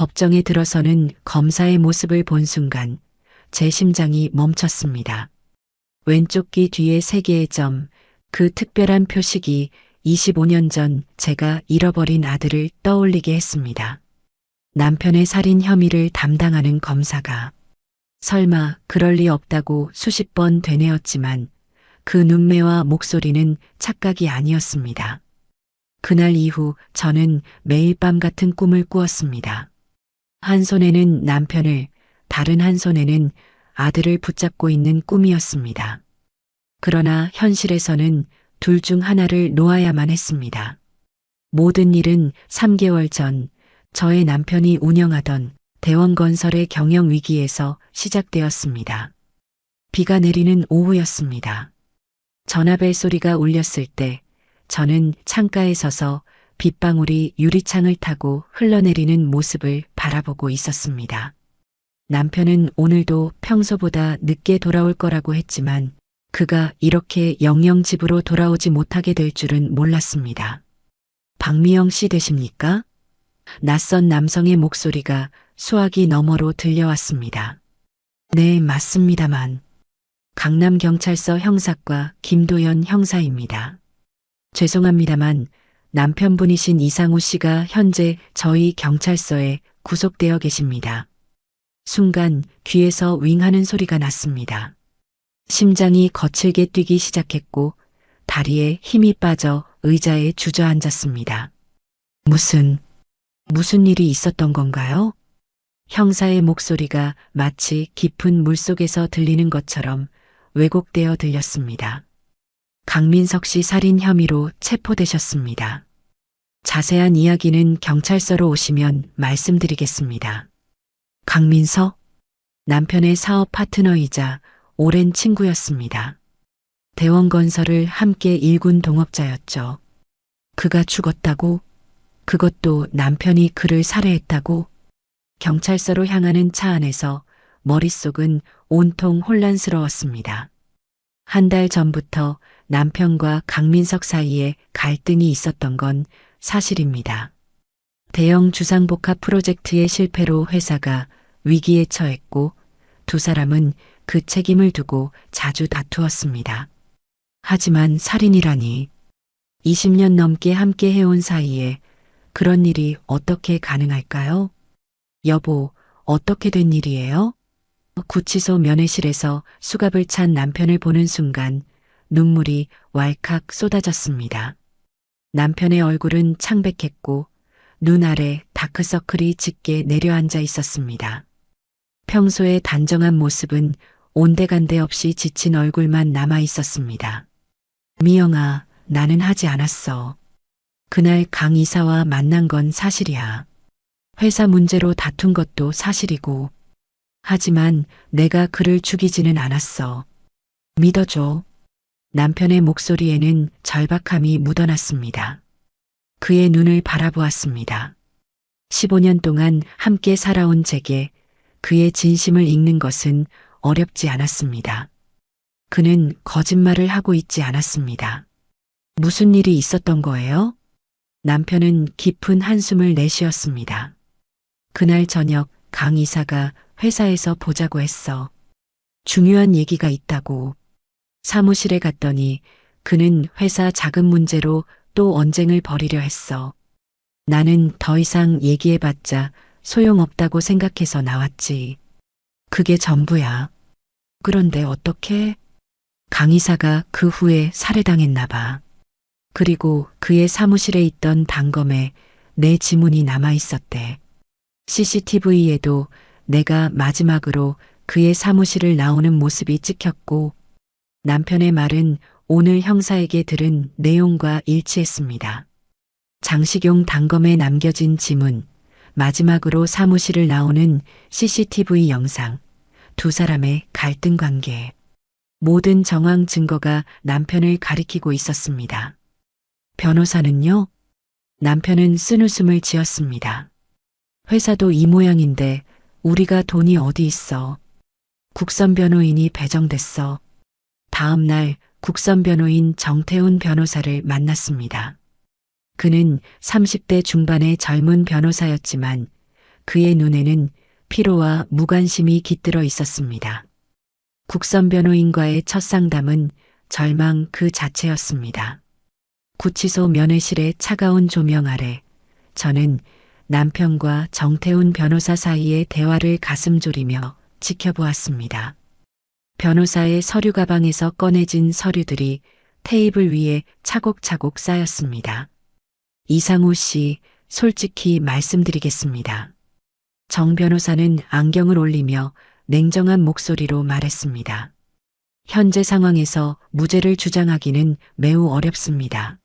법정에 들어서는 검사의 모습을 본 순간 제 심장이 멈췄습니다. 왼쪽 귀 뒤에 3개의 점, 그 특별한 표식이 25년 전 제가 잃어버린 아들을 떠올리게 했습니다. 남편의 살인 혐의를 담당하는 검사가 설마 그럴 리 없다고 수십 번 되뇌었지만 그 눈매와 목소리는 착각이 아니었습니다. 그날 이후 저는 매일 밤 같은 꿈을 꾸었습니다. 한 손에는 남편을, 다른 한 손에는 아들을 붙잡고 있는 꿈이었습니다. 그러나 현실에서는 둘 중 하나를 놓아야만 했습니다. 모든 일은 3개월 전 저의 남편이 운영하던 대원건설의 경영 위기에서 시작되었습니다. 비가 내리는 오후였습니다. 전화벨 소리가 울렸을 때 저는 창가에 서서 빗방울이 유리창을 타고 흘러내리는 모습을 바라보고 있었습니다. 남편은 오늘도 평소보다 늦게 돌아올 거라고 했지만 그가 이렇게 영영 집으로 돌아오지 못하게 될 줄은 몰랐습니다. 박미영 씨 되십니까? 낯선 남성의 목소리가 수화기 너머로 들려왔습니다. 네, 맞습니다만. 강남경찰서 형사과 김도연 형사입니다. 죄송합니다만 남편분이신 이상우 씨가 현재 저희 경찰서에 구속되어 계십니다. 순간 귀에서 윙하는 소리가 났습니다. 심장이 거칠게 뛰기 시작했고 다리에 힘이 빠져 의자에 주저앉았습니다. 무슨 일이 있었던 건가요? 형사의 목소리가 마치 깊은 물속에서 들리는 것처럼 왜곡되어 들렸습니다. 강민석 씨 살인 혐의로 체포되셨습니다. 자세한 이야기는 경찰서로 오시면 말씀드리겠습니다. 강민석? 남편의 사업 파트너이자 오랜 친구였습니다. 대원건설을 함께 일군 동업자였죠. 그가 죽었다고? 그것도 남편이 그를 살해했다고? 경찰서로 향하는 차 안에서 머릿속은 온통 혼란스러웠습니다. 한 달 전부터 남편과 강민석 사이에 갈등이 있었던 건 사실입니다. 대형 주상복합 프로젝트의 실패로 회사가 위기에 처했고 두 사람은 그 책임을 두고 자주 다투었습니다. 하지만 살인이라니 20년 넘게 함께 해온 사이에 그런 일이 어떻게 가능할까요? 여보, 어떻게 된 일이에요? 구치소 면회실에서 수갑을 찬 남편을 보는 순간 눈물이 왈칵 쏟아졌습니다. 남편의 얼굴은 창백했고 눈 아래 다크서클이 짙게 내려앉아 있었습니다. 평소의 단정한 모습은 온데간데 없이 지친 얼굴만 남아 있었습니다. 미영아, 나는 하지 않았어. 그날 강 이사와 만난 건 사실이야. 회사 문제로 다툰 것도 사실이고. 하지만 내가 그를 죽이지는 않았어. 믿어줘. 남편의 목소리에는 절박함이 묻어났습니다. 그의 눈을 바라보았습니다. 15년 동안 함께 살아온 제게 그의 진심을 읽는 것은 어렵지 않았습니다. 그는 거짓말을 하고 있지 않았습니다. 무슨 일이 있었던 거예요? 남편은 깊은 한숨을 내쉬었습니다. 그날 저녁 강 이사가 회사에서 보자고 했어. 중요한 얘기가 있다고. 사무실에 갔더니 그는 회사 자금 문제로 또 언쟁을 벌이려 했어. 나는 더 이상 얘기해봤자 소용없다고 생각해서 나왔지. 그게 전부야. 그런데 어떻게? 강 이사가 그 후에 살해당했나 봐. 그리고 그의 사무실에 있던 단검에 내 지문이 남아 있었대. CCTV에도 내가 마지막으로 그의 사무실을 나오는 모습이 찍혔고 남편의 말은 오늘 형사에게 들은 내용과 일치했습니다. 장식용 단검에 남겨진 지문, 마지막으로 사무실을 나오는 CCTV 영상, 두 사람의 갈등 관계. 모든 정황 증거가 남편을 가리키고 있었습니다. 변호사는요? 남편은 쓴웃음을 지었습니다. 회사도 이 모양인데 우리가 돈이 어디 있어. 국선 변호인이 배정됐어. 다음 날 국선 변호인 정태훈 변호사를 만났습니다. 그는 30대 중반의 젊은 변호사였지만 그의 눈에는 피로와 무관심이 깃들어 있었습니다. 국선 변호인과의 첫 상담은 절망 그 자체였습니다. 구치소 면회실의 차가운 조명 아래 저는 남편과 정태훈 변호사 사이의 대화를 가슴 졸이며 지켜보았습니다. 변호사의 서류 가방에서 꺼내진 서류들이 테이블 위에 차곡차곡 쌓였습니다. 이상우 씨, 솔직히 말씀드리겠습니다. 정 변호사는 안경을 올리며 냉정한 목소리로 말했습니다. 현재 상황에서 무죄를 주장하기는 매우 어렵습니다.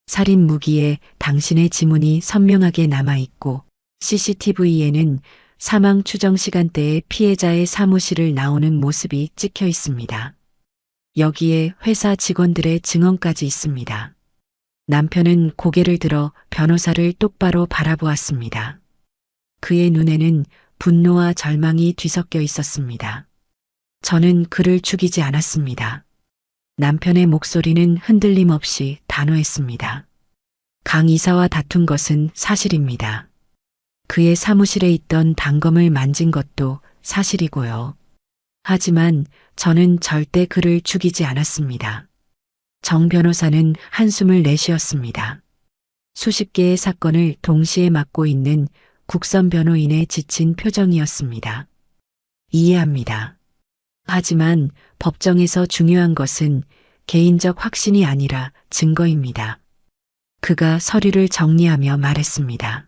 살인 무기에 당신의 지문이 선명하게 남아있고 CCTV에는 사망 추정 시간대에 피해자의 사무실을 나오는 모습이 찍혀 있습니다. 여기에 회사 직원들의 증언까지 있습니다. 남편은 고개를 들어 변호사를 똑바로 바라보았습니다. 그의 눈에는 분노와 절망이 뒤섞여 있었습니다. 저는 그를 죽이지 않았습니다. 남편의 목소리는 흔들림 없이 단호했습니다. 강 이사와 다툰 것은 사실입니다. 그의 사무실에 있던 단검을 만진 것도 사실이고요. 하지만 저는 절대 그를 죽이지 않았습니다. 정 변호사는 한숨을 내쉬었습니다. 수십 개의 사건을 동시에 맡고 있는 국선 변호인의 지친 표정이었습니다. 이해합니다. 하지만 법정에서 중요한 것은 개인적 확신이 아니라 증거입니다. 그가 서류를 정리하며 말했습니다.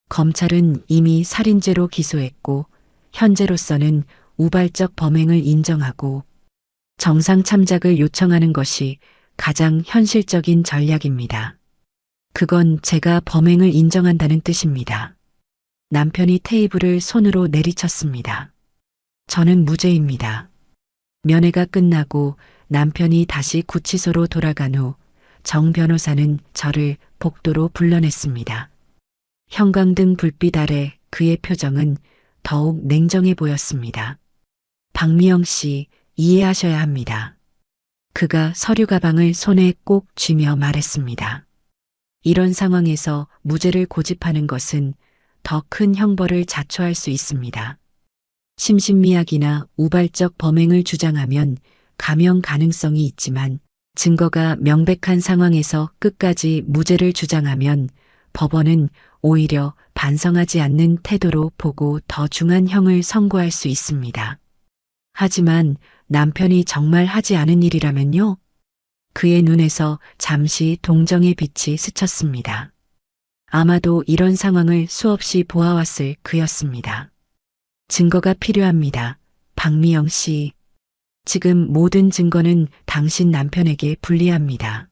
검찰은 이미 살인죄로 기소했고 현재로서는 우발적 범행을 인정하고 정상 참작을 요청하는 것이 가장 현실적인 전략입니다. 그건 제가 범행을 인정한다는 뜻입니다. 남편이 테이블을 손으로 내리쳤습니다. 저는 무죄입니다. 면회가 끝나고 남편이 다시 구치소로 돌아간 후 정 변호사는 저를 복도로 불러냈습니다. 형광등 불빛 아래 그의 표정은 더욱 냉정해 보였습니다. 박미영 씨, 이해하셔야 합니다. 그가 서류 가방을 손에 꼭 쥐며 말했습니다. 이런 상황에서 무죄를 고집하는 것은 더 큰 형벌을 자초할 수 있습니다. 심신미약이나 우발적 범행을 주장하면 감형 가능성이 있지만 증거가 명백한 상황에서 끝까지 무죄를 주장하면 법원은 오히려 반성하지 않는 태도로 보고 더 중한 형을 선고할 수 있습니다. 하지만 남편이 정말 하지 않은 일이라면요? 그의 눈에서 잠시 동정의 빛이 스쳤습니다. 아마도 이런 상황을 수없이 보아왔을 그였습니다. 증거가 필요합니다. 박미영 씨. 지금 모든 증거는 당신 남편에게 불리합니다.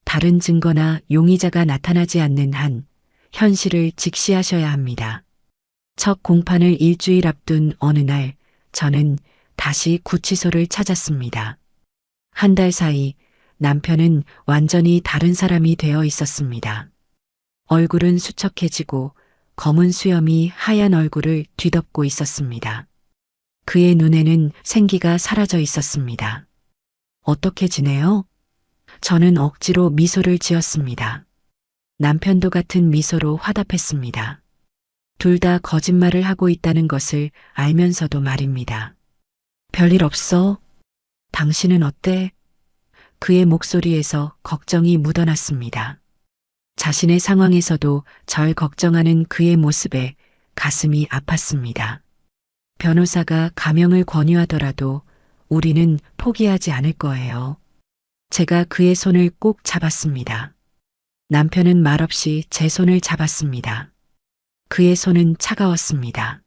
다른 증거나 용의자가 나타나지 않는 한 현실을 직시하셔야 합니다. 첫 공판을 일주일 앞둔 어느 날 저는 다시 구치소를 찾았습니다. 한 달 사이 남편은 완전히 다른 사람이 되어 있었습니다. 얼굴은 수척해지고 검은 수염이 하얀 얼굴을 뒤덮고 있었습니다. 그의 눈에는 생기가 사라져 있었습니다. 어떻게 지내요? 저는 억지로 미소를 지었습니다. 남편도 같은 미소로 화답했습니다. 둘 다 거짓말을 하고 있다는 것을 알면서도 말입니다. 별일 없어? 당신은 어때? 그의 목소리에서 걱정이 묻어났습니다. 자신의 상황에서도 절 걱정하는 그의 모습에 가슴이 아팠습니다. 변호사가 감형을 권유하더라도 우리는 포기하지 않을 거예요. 제가 그의 손을 꼭 잡았습니다. 남편은 말없이 제 손을 잡았습니다. 그의 손은 차가웠습니다.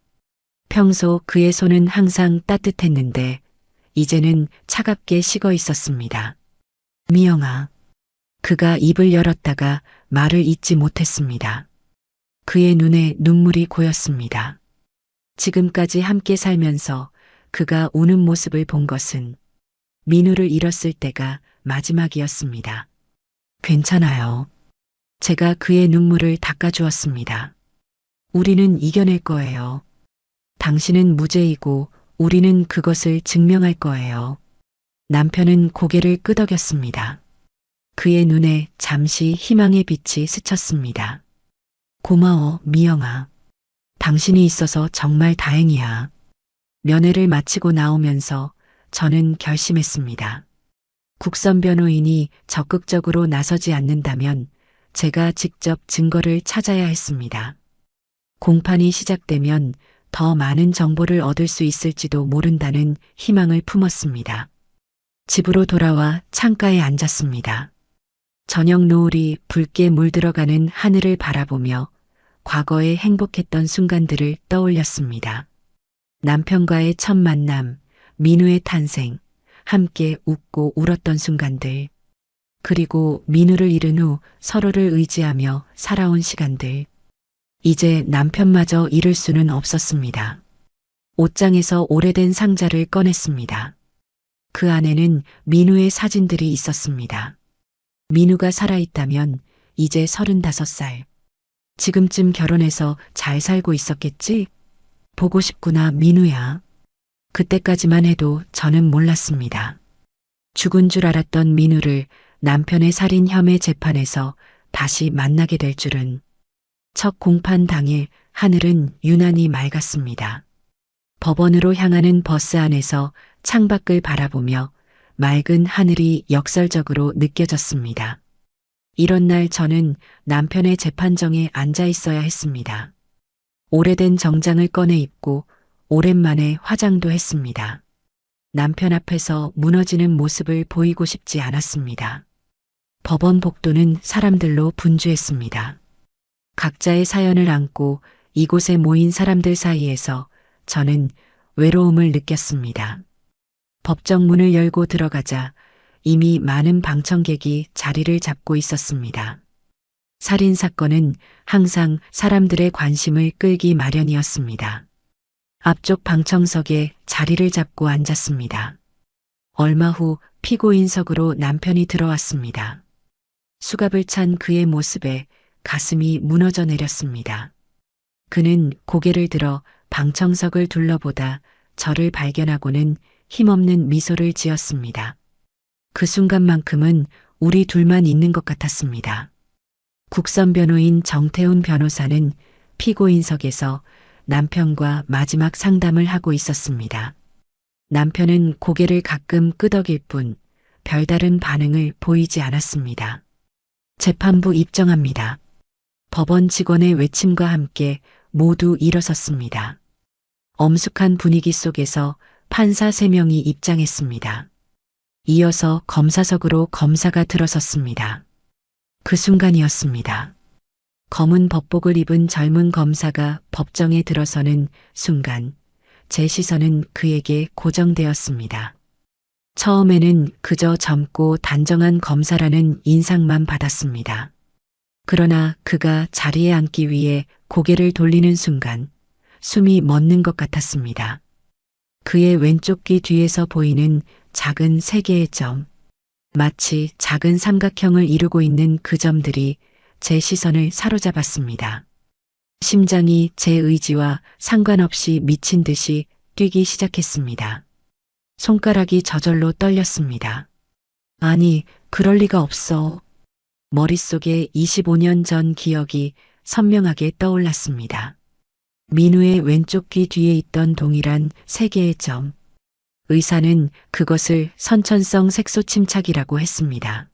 평소 그의 손은 항상 따뜻했는데 이제는 차갑게 식어 있었습니다. 미영아. 그가 입을 열었다가 말을 잇지 못했습니다. 그의 눈에 눈물이 고였습니다. 지금까지 함께 살면서 그가 우는 모습을 본 것은 민우를 잃었을 때가 마지막이었습니다. 괜찮아요. 제가 그의 눈물을 닦아주었습니다. 우리는 이겨낼 거예요. 당신은 무죄이고 우리는 그것을 증명할 거예요. 남편은 고개를 끄덕였습니다. 그의 눈에 잠시 희망의 빛이 스쳤습니다. 고마워, 미영아. 당신이 있어서 정말 다행이야. 면회를 마치고 나오면서 저는 결심했습니다. 국선 변호인이 적극적으로 나서지 않는다면 제가 직접 증거를 찾아야 했습니다. 공판이 시작되면 더 많은 정보를 얻을 수 있을지도 모른다는 희망을 품었습니다. 집으로 돌아와 창가에 앉았습니다. 저녁 노을이 붉게 물들어가는 하늘을 바라보며 과거에 행복했던 순간들을 떠올렸습니다. 남편과의 첫 만남, 민우의 탄생, 함께 웃고 울었던 순간들, 그리고 민우를 잃은 후 서로를 의지하며 살아온 시간들. 이제 남편마저 잃을 수는 없었습니다. 옷장에서 오래된 상자를 꺼냈습니다. 그 안에는 민우의 사진들이 있었습니다. 민우가 살아있다면 이제 35살. 지금쯤 결혼해서 잘 살고 있었겠지? 보고 싶구나, 민우야. 그때까지만 해도 저는 몰랐습니다. 죽은 줄 알았던 민우를 남편의 살인 혐의 재판에서 다시 만나게 될 줄은. 첫 공판 당일 하늘은 유난히 맑았습니다. 법원으로 향하는 버스 안에서 창밖을 바라보며 맑은 하늘이 역설적으로 느껴졌습니다. 이런 날 저는 남편의 재판정에 앉아 있어야 했습니다. 오래된 정장을 꺼내 입고 오랜만에 화장도 했습니다. 남편 앞에서 무너지는 모습을 보이고 싶지 않았습니다. 법원 복도는 사람들로 분주했습니다. 각자의 사연을 안고 이곳에 모인 사람들 사이에서 저는 외로움을 느꼈습니다. 법정 문을 열고 들어가자 이미 많은 방청객이 자리를 잡고 있었습니다. 살인 사건은 항상 사람들의 관심을 끌기 마련이었습니다. 앞쪽 방청석에 자리를 잡고 앉았습니다. 얼마 후 피고인석으로 남편이 들어왔습니다. 수갑을 찬 그의 모습에 가슴이 무너져 내렸습니다. 그는 고개를 들어 방청석을 둘러보다 저를 발견하고는 힘없는 미소를 지었습니다. 그 순간만큼은 우리 둘만 있는 것 같았습니다. 국선 변호인 정태훈 변호사는 피고인석에서 남편과 마지막 상담을 하고 있었습니다. 남편은 고개를 가끔 끄덕일 뿐 별다른 반응을 보이지 않았습니다. 재판부 입정합니다. 법원 직원의 외침과 함께 모두 일어섰습니다. 엄숙한 분위기 속에서 판사 3명이 입장했습니다. 이어서 검사석으로 검사가 들어섰습니다. 그 순간이었습니다. 검은 법복을 입은 젊은 검사가 법정에 들어서는 순간 제 시선은 그에게 고정되었습니다. 처음에는 그저 젊고 단정한 검사라는 인상만 받았습니다. 그러나 그가 자리에 앉기 위해 고개를 돌리는 순간 숨이 멎는 것 같았습니다. 그의 왼쪽 귀 뒤에서 보이는 작은 3개의 점, 마치 작은 삼각형을 이루고 있는 그 점들이 제 시선을 사로잡았습니다. 심장이 제 의지와 상관없이 미친 듯이 뛰기 시작했습니다. 손가락이 저절로 떨렸습니다. 아니, 그럴 리가 없어. 머릿속에 25년 전 기억이 선명하게 떠올랐습니다. 민우의 왼쪽 귀 뒤에 있던 동일한 3개의 점. 의사는 그것을 선천성 색소 침착이라고 했습니다.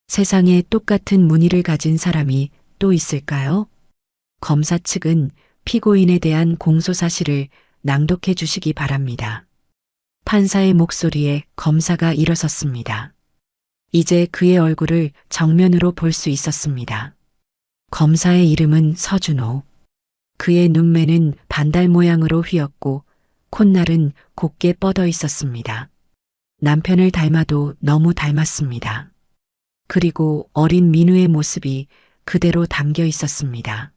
세상에 똑같은 무늬를 가진 사람이 또 있을까요? 검사 측은 피고인에 대한 공소 사실을 낭독해 주시기 바랍니다. 판사의 목소리에 검사가 일어섰습니다. 이제 그의 얼굴을 정면으로 볼 수 있었습니다. 검사의 이름은 서준호. 그의 눈매는 반달 모양으로 휘었고 콧날은 곱게 뻗어 있었습니다. 남편을 닮아도 너무 닮았습니다. 그리고 어린 민우의 모습이 그대로 담겨 있었습니다.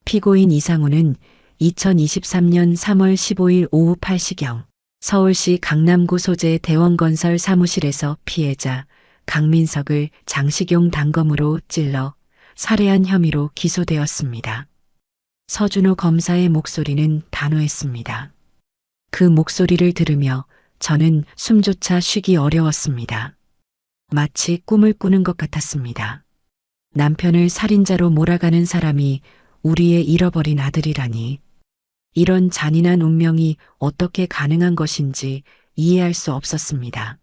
피고인 이상우는 2023년 3월 15일 오후 8시경 서울시 강남구 소재 대원건설 사무실에서 피해자 강민석을 장식용 단검으로 찔러 살해한 혐의로 기소되었습니다. 서준호 검사의 목소리는 단호했습니다. 그 목소리를 들으며 저는 숨조차 쉬기 어려웠습니다. 마치 꿈을 꾸는 것 같았습니다. 남편을 살인자로 몰아가는 사람이 우리의 잃어버린 아들이라니. 이런 잔인한 운명이 어떻게 가능한 것인지 이해할 수 없었습니다.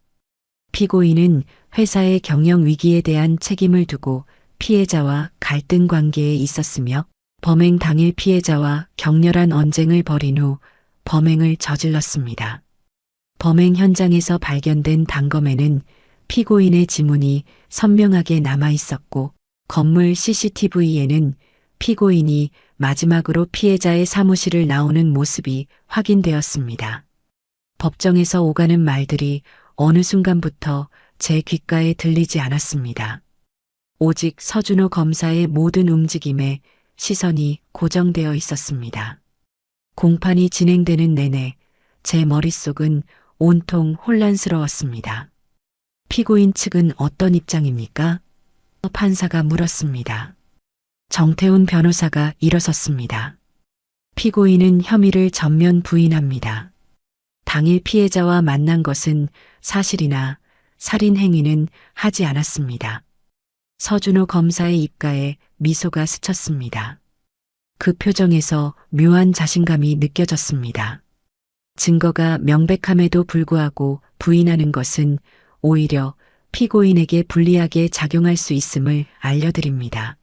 피고인은 회사의 경영 위기에 대한 책임을 두고 피해자와 갈등 관계에 있었으며 범행 당일 피해자와 격렬한 언쟁을 벌인 후 범행을 저질렀습니다. 범행 현장에서 발견된 단검에는 피고인의 지문이 선명하게 남아 있었고 건물 CCTV에는 피고인이 마지막으로 피해자의 사무실을 나오는 모습이 확인되었습니다. 법정에서 오가는 말들이 어느 순간부터 제 귓가에 들리지 않았습니다. 오직 서준호 검사의 모든 움직임에 시선이 고정되어 있었습니다. 공판이 진행되는 내내 제 머릿속은 온통 혼란스러웠습니다. 피고인 측은 어떤 입장입니까? 판사가 물었습니다. 정태훈 변호사가 일어섰습니다. 피고인은 혐의를 전면 부인합니다. 당일 피해자와 만난 것은 사실이나 살인 행위는 하지 않았습니다. 서준호 검사의 입가에 미소가 스쳤습니다. 그 표정에서 묘한 자신감이 느껴졌습니다. 증거가 명백함에도 불구하고 부인하는 것은 오히려 피고인에게 불리하게 작용할 수 있음을 알려드립니다.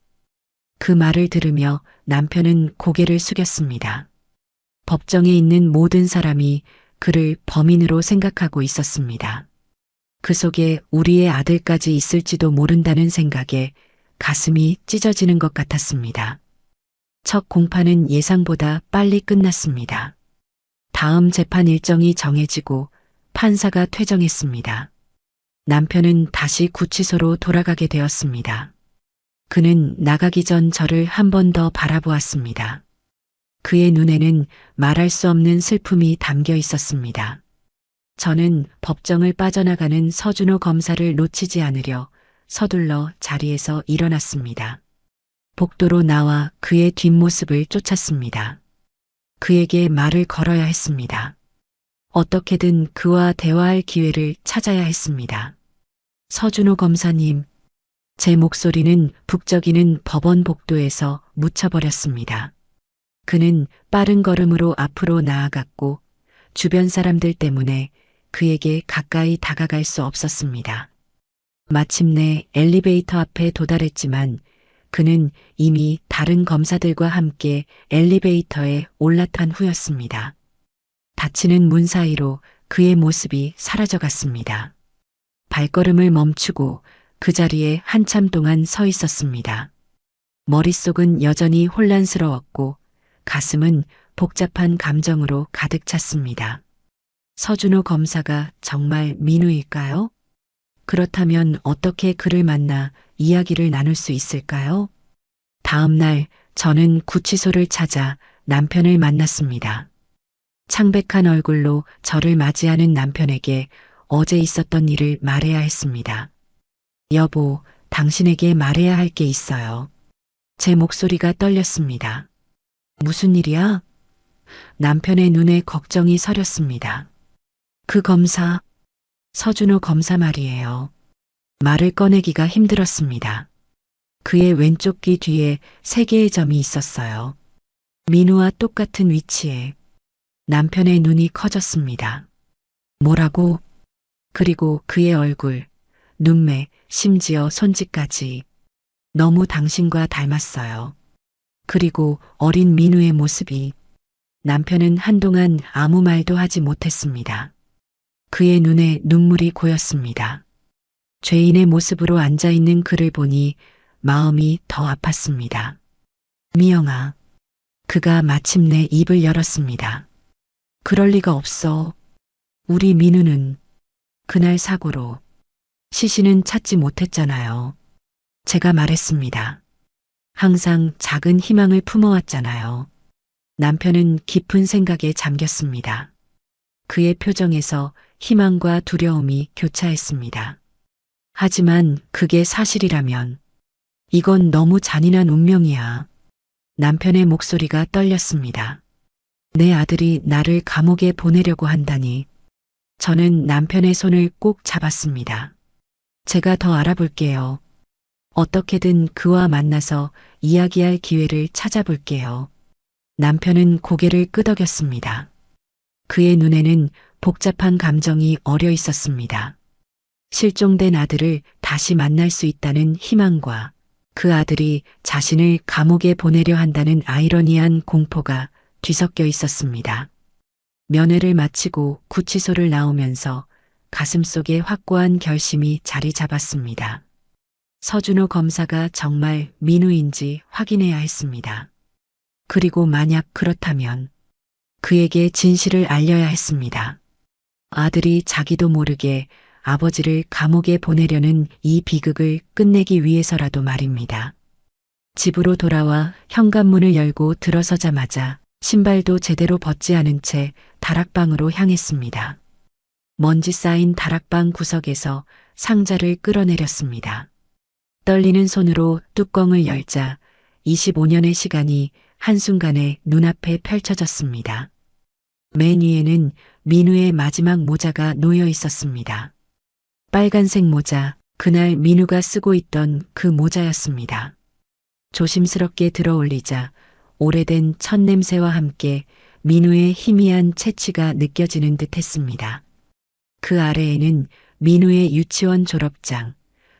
그 말을 들으며 남편은 고개를 숙였습니다. 법정에 있는 모든 사람이 그를 범인으로 생각하고 있었습니다. 그 속에 우리의 아들까지 있을지도 모른다는 생각에 가슴이 찢어지는 것 같았습니다. 첫 공판은 예상보다 빨리 끝났습니다. 다음 재판 일정이 정해지고 판사가 퇴정했습니다. 남편은 다시 구치소로 돌아가게 되었습니다. 그는 나가기 전 저를 한 번 더 바라보았습니다. 그의 눈에는 말할 수 없는 슬픔이 담겨 있었습니다. 저는 법정을 빠져나가는 서준호 검사를 놓치지 않으려 서둘러 자리에서 일어났습니다. 복도로 나와 그의 뒷모습을 쫓았습니다. 그에게 말을 걸어야 했습니다. 어떻게든 그와 대화할 기회를 찾아야 했습니다. 서준호 검사님, 제 목소리는 북적이는 법원 복도에서 묻혀버렸습니다. 그는 빠른 걸음으로 앞으로 나아갔고 주변 사람들 때문에 그에게 가까이 다가갈 수 없었습니다. 마침내 엘리베이터 앞에 도달했지만 그는 이미 다른 검사들과 함께 엘리베이터에 올라탄 후였습니다. 닫히는 문 사이로 그의 모습이 사라져갔습니다. 발걸음을 멈추고 그 자리에 한참 동안 서 있었습니다. 머릿속은 여전히 혼란스러웠고 가슴은 복잡한 감정으로 가득 찼습니다. 서준호 검사가 정말 민우일까요? 그렇다면 어떻게 그를 만나 이야기를 나눌 수 있을까요? 다음 날 저는 구치소를 찾아 남편을 만났습니다. 창백한 얼굴로 저를 맞이하는 남편에게 어제 있었던 일을 말해야 했습니다. 여보, 당신에게 말해야 할 게 있어요. 제 목소리가 떨렸습니다. 무슨 일이야? 남편의 눈에 걱정이 서렸습니다. 그 검사, 서준호 검사 말이에요. 말을 꺼내기가 힘들었습니다. 그의 왼쪽 귀 뒤에 3개의 점이 있었어요. 민우와 똑같은 위치에. 남편의 눈이 커졌습니다. 뭐라고? 그리고 그의 얼굴, 눈매, 심지어 손짓까지. 너무 당신과 닮았어요. 그리고 어린 민우의 모습이. 남편은 한동안 아무 말도 하지 못했습니다. 그의 눈에 눈물이 고였습니다. 죄인의 모습으로 앉아있는 그를 보니 마음이 더 아팠습니다. 미영아. 그가 마침내 입을 열었습니다. 그럴 리가 없어. 우리 민우는 그날 사고로 시신은 찾지 못했잖아요. 제가 말했습니다. 항상 작은 희망을 품어왔잖아요. 남편은 깊은 생각에 잠겼습니다. 그의 표정에서 희망과 두려움이 교차했습니다. 하지만 그게 사실이라면 이건 너무 잔인한 운명이야. 남편의 목소리가 떨렸습니다. 내 아들이 나를 감옥에 보내려고 한다니. 저는 남편의 손을 꼭 잡았습니다. 제가 더 알아볼게요. 어떻게든 그와 만나서 이야기할 기회를 찾아볼게요. 남편은 고개를 끄덕였습니다. 그의 눈에는 복잡한 감정이 어려 있었습니다. 실종된 아들을 다시 만날 수 있다는 희망과 그 아들이 자신을 감옥에 보내려 한다는 아이러니한 공포가 뒤섞여 있었습니다. 면회를 마치고 구치소를 나오면서 가슴속에 확고한 결심이 자리 잡았습니다. 서준호 검사가 정말 민우인지 확인해야 했습니다. 그리고 만약 그렇다면 그에게 진실을 알려야 했습니다. 아들이 자기도 모르게 아버지를 감옥에 보내려는 이 비극을 끝내기 위해서라도 말입니다. 집으로 돌아와 현관문을 열고 들어서자마자 신발도 제대로 벗지 않은 채 다락방으로 향했습니다. 먼지 쌓인 다락방 구석에서 상자를 끌어내렸습니다. 떨리는 손으로 뚜껑을 열자 25년의 시간이 한순간에 눈앞에 펼쳐졌습니다. 맨 위에는 민우의 마지막 모자가 놓여 있었습니다. 빨간색 모자, 그날 민우가 쓰고 있던 그 모자였습니다. 조심스럽게 들어올리자 오래된 첫 냄새와 함께 민우의 희미한 채취가 느껴지는 듯 했습니다. 그 아래에는 민우의 유치원 졸업장,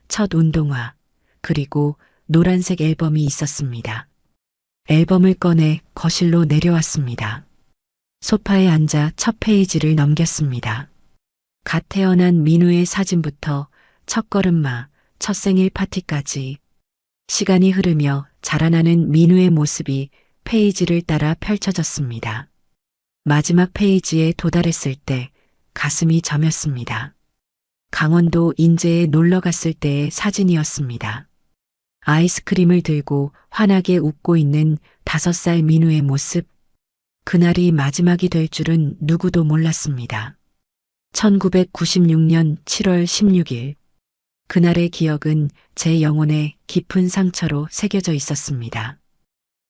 첫 운동화, 그리고 노란색 앨범이 있었습니다. 앨범을 꺼내 거실로 내려왔습니다. 소파에 앉아 첫 페이지를 넘겼습니다. 갓 태어난 민우의 사진부터 첫걸음마, 첫 생일 파티까지 시간이 흐르며 자라나는 민우의 모습이 페이지를 따라 펼쳐졌습니다. 마지막 페이지에 도달했을 때 가슴이 저몄습니다. 강원도 인제에 놀러 갔을 때의 사진이었습니다. 아이스크림을 들고 환하게 웃고 있는 5살 민우의 모습. 그날이 마지막이 될 줄은 누구도 몰랐습니다. 1996년 7월 16일. 그날의 기억은 제 영혼에 깊은 상처로 새겨져 있었습니다.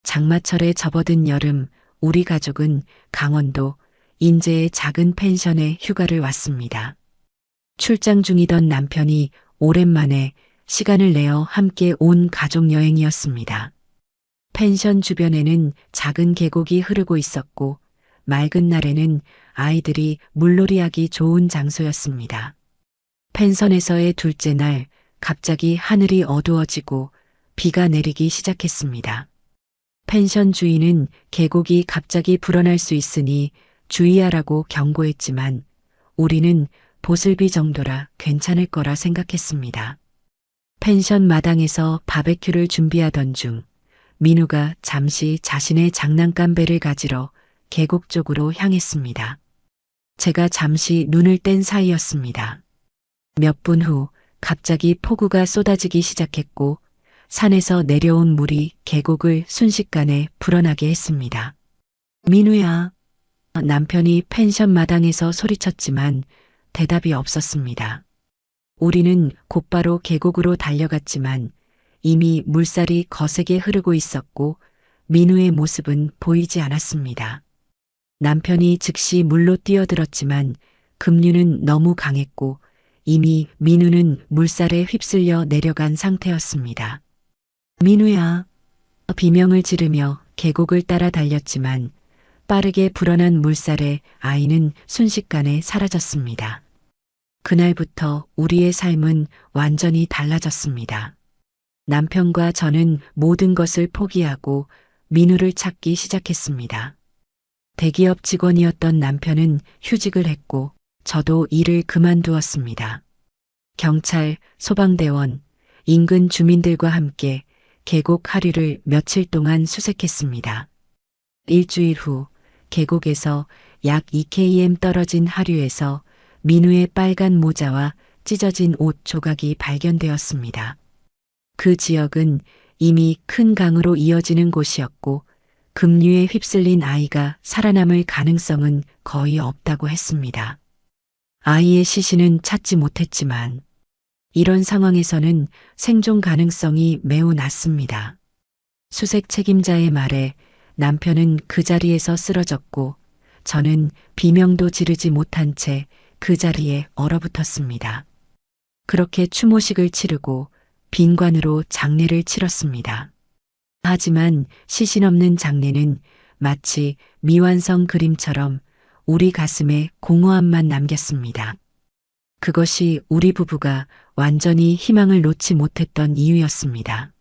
장마철에 접어든 여름, 우리 가족은 강원도 인제의 작은 펜션에 휴가를 왔습니다. 출장 중이던 남편이 오랜만에 시간을 내어 함께 온 가족 여행이었습니다. 펜션 주변에는 작은 계곡이 흐르고 있었고 맑은 날에는 아이들이 물놀이하기 좋은 장소였습니다. 펜션에서의 둘째 날 갑자기 하늘이 어두워지고 비가 내리기 시작했습니다. 펜션 주인은 계곡이 갑자기 불어날 수 있으니 주의하라고 경고했지만 우리는 보슬비 정도라 괜찮을 거라 생각했습니다. 펜션 마당에서 바베큐를 준비하던 중 민우가 잠시 자신의 장난감 배를 가지러 계곡 쪽으로 향했습니다. 제가 잠시 눈을 뗀 사이였습니다. 몇 분 후 갑자기 폭우가 쏟아지기 시작했고 산에서 내려온 물이 계곡을 순식간에 불어나게 했습니다. 민우야. 남편이 펜션 마당에서 소리쳤지만 대답이 없었습니다. 우리는 곧바로 계곡으로 달려갔지만 이미 물살이 거세게 흐르고 있었고 민우의 모습은 보이지 않았습니다. 남편이 즉시 물로 뛰어들었지만 급류는 너무 강했고 이미 민우는 물살에 휩쓸려 내려간 상태였습니다. 민우야. 비명을 지르며 계곡을 따라 달렸지만 빠르게 불어난 물살에 아이는 순식간에 사라졌습니다. 그날부터 우리의 삶은 완전히 달라졌습니다. 남편과 저는 모든 것을 포기하고 민우를 찾기 시작했습니다. 대기업 직원이었던 남편은 휴직을 했고 저도 일을 그만두었습니다. 경찰, 소방대원, 인근 주민들과 함께 계곡 하류를 며칠 동안 수색했습니다. 일주일 후 계곡에서 약 2km 떨어진 하류에서 민우의 빨간 모자와 찢어진 옷 조각이 발견되었습니다. 그 지역은 이미 큰 강으로 이어지는 곳이었고 급류에 휩쓸린 아이가 살아남을 가능성은 거의 없다고 했습니다. 아이의 시신은 찾지 못했지만 이런 상황에서는 생존 가능성이 매우 낮습니다. 수색 책임자의 말에 남편은 그 자리에서 쓰러졌고 저는 비명도 지르지 못한 채 그 자리에 얼어붙었습니다. 그렇게 추모식을 치르고 빈관으로 장례를 치렀습니다. 하지만 시신 없는 장례는 마치 미완성 그림처럼 우리 가슴에 공허함만 남겼습니다. 그것이 우리 부부가 완전히 희망을 놓지 못했던 이유였습니다.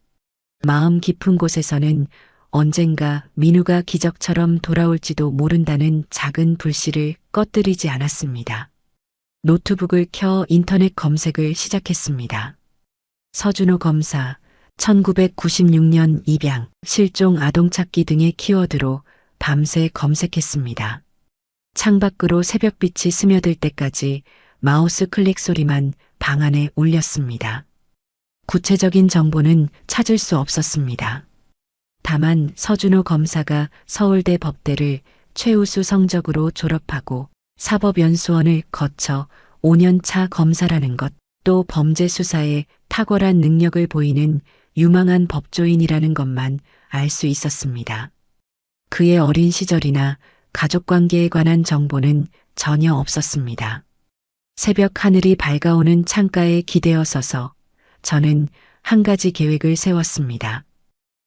마음 깊은 곳에서는 언젠가 민우가 기적처럼 돌아올지도 모른다는 작은 불씨를 꺼뜨리지 않았습니다. 노트북을 켜 인터넷 검색을 시작했습니다. 서준호 검사, 1996년 입양, 실종 아동 찾기 등의 키워드로 밤새 검색했습니다. 창밖으로 새벽빛이 스며들 때까지 마우스 클릭 소리만 방 안에 울렸습니다. 구체적인 정보는 찾을 수 없었습니다. 다만 서준호 검사가 서울대 법대를 최우수 성적으로 졸업하고 사법연수원을 거쳐 5년차 검사라는 것, 또 범죄 수사에 탁월한 능력을 보이는 유망한 법조인이라는 것만 알 수 있었습니다. 그의 어린 시절이나 가족관계에 관한 정보는 전혀 없었습니다. 새벽 하늘이 밝아오는 창가에 기대어 서서 저는 한 가지 계획을 세웠습니다.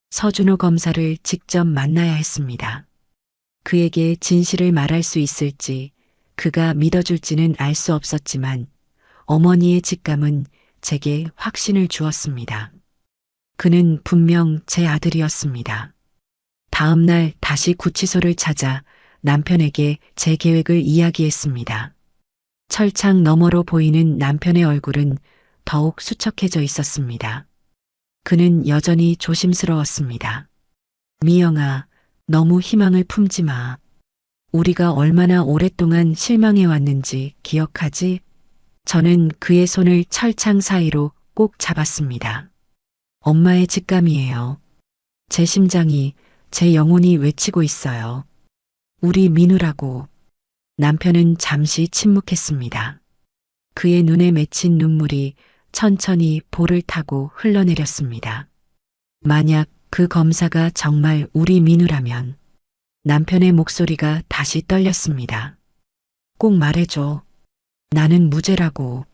서준호 검사를 직접 만나야 했습니다. 그에게 진실을 말할 수 있을지, 그가 믿어줄지는 알 수 없었지만 어머니의 직감은 제게 확신을 주었습니다. 그는 분명 제 아들이었습니다. 다음 날 다시 구치소를 찾아 남편에게 제 계획을 이야기했습니다. 철창 너머로 보이는 남편의 얼굴은 더욱 수척해져 있었습니다. 그는 여전히 조심스러웠습니다. 미영아, 너무 희망을 품지 마. 우리가 얼마나 오랫동안 실망해 왔는지 기억하지? 저는 그의 손을 철창 사이로 꼭 잡았습니다. 엄마의 직감이에요. 제 심장이, 제 영혼이 외치고 있어요. 우리 민우라고. 남편은 잠시 침묵했습니다. 그의 눈에 맺힌 눈물이 천천히 볼을 타고 흘러내렸습니다. 만약 그 검사가 정말 우리 민우라면. 남편의 목소리가 다시 떨렸습니다. 꼭 말해줘. 나는 무죄라고.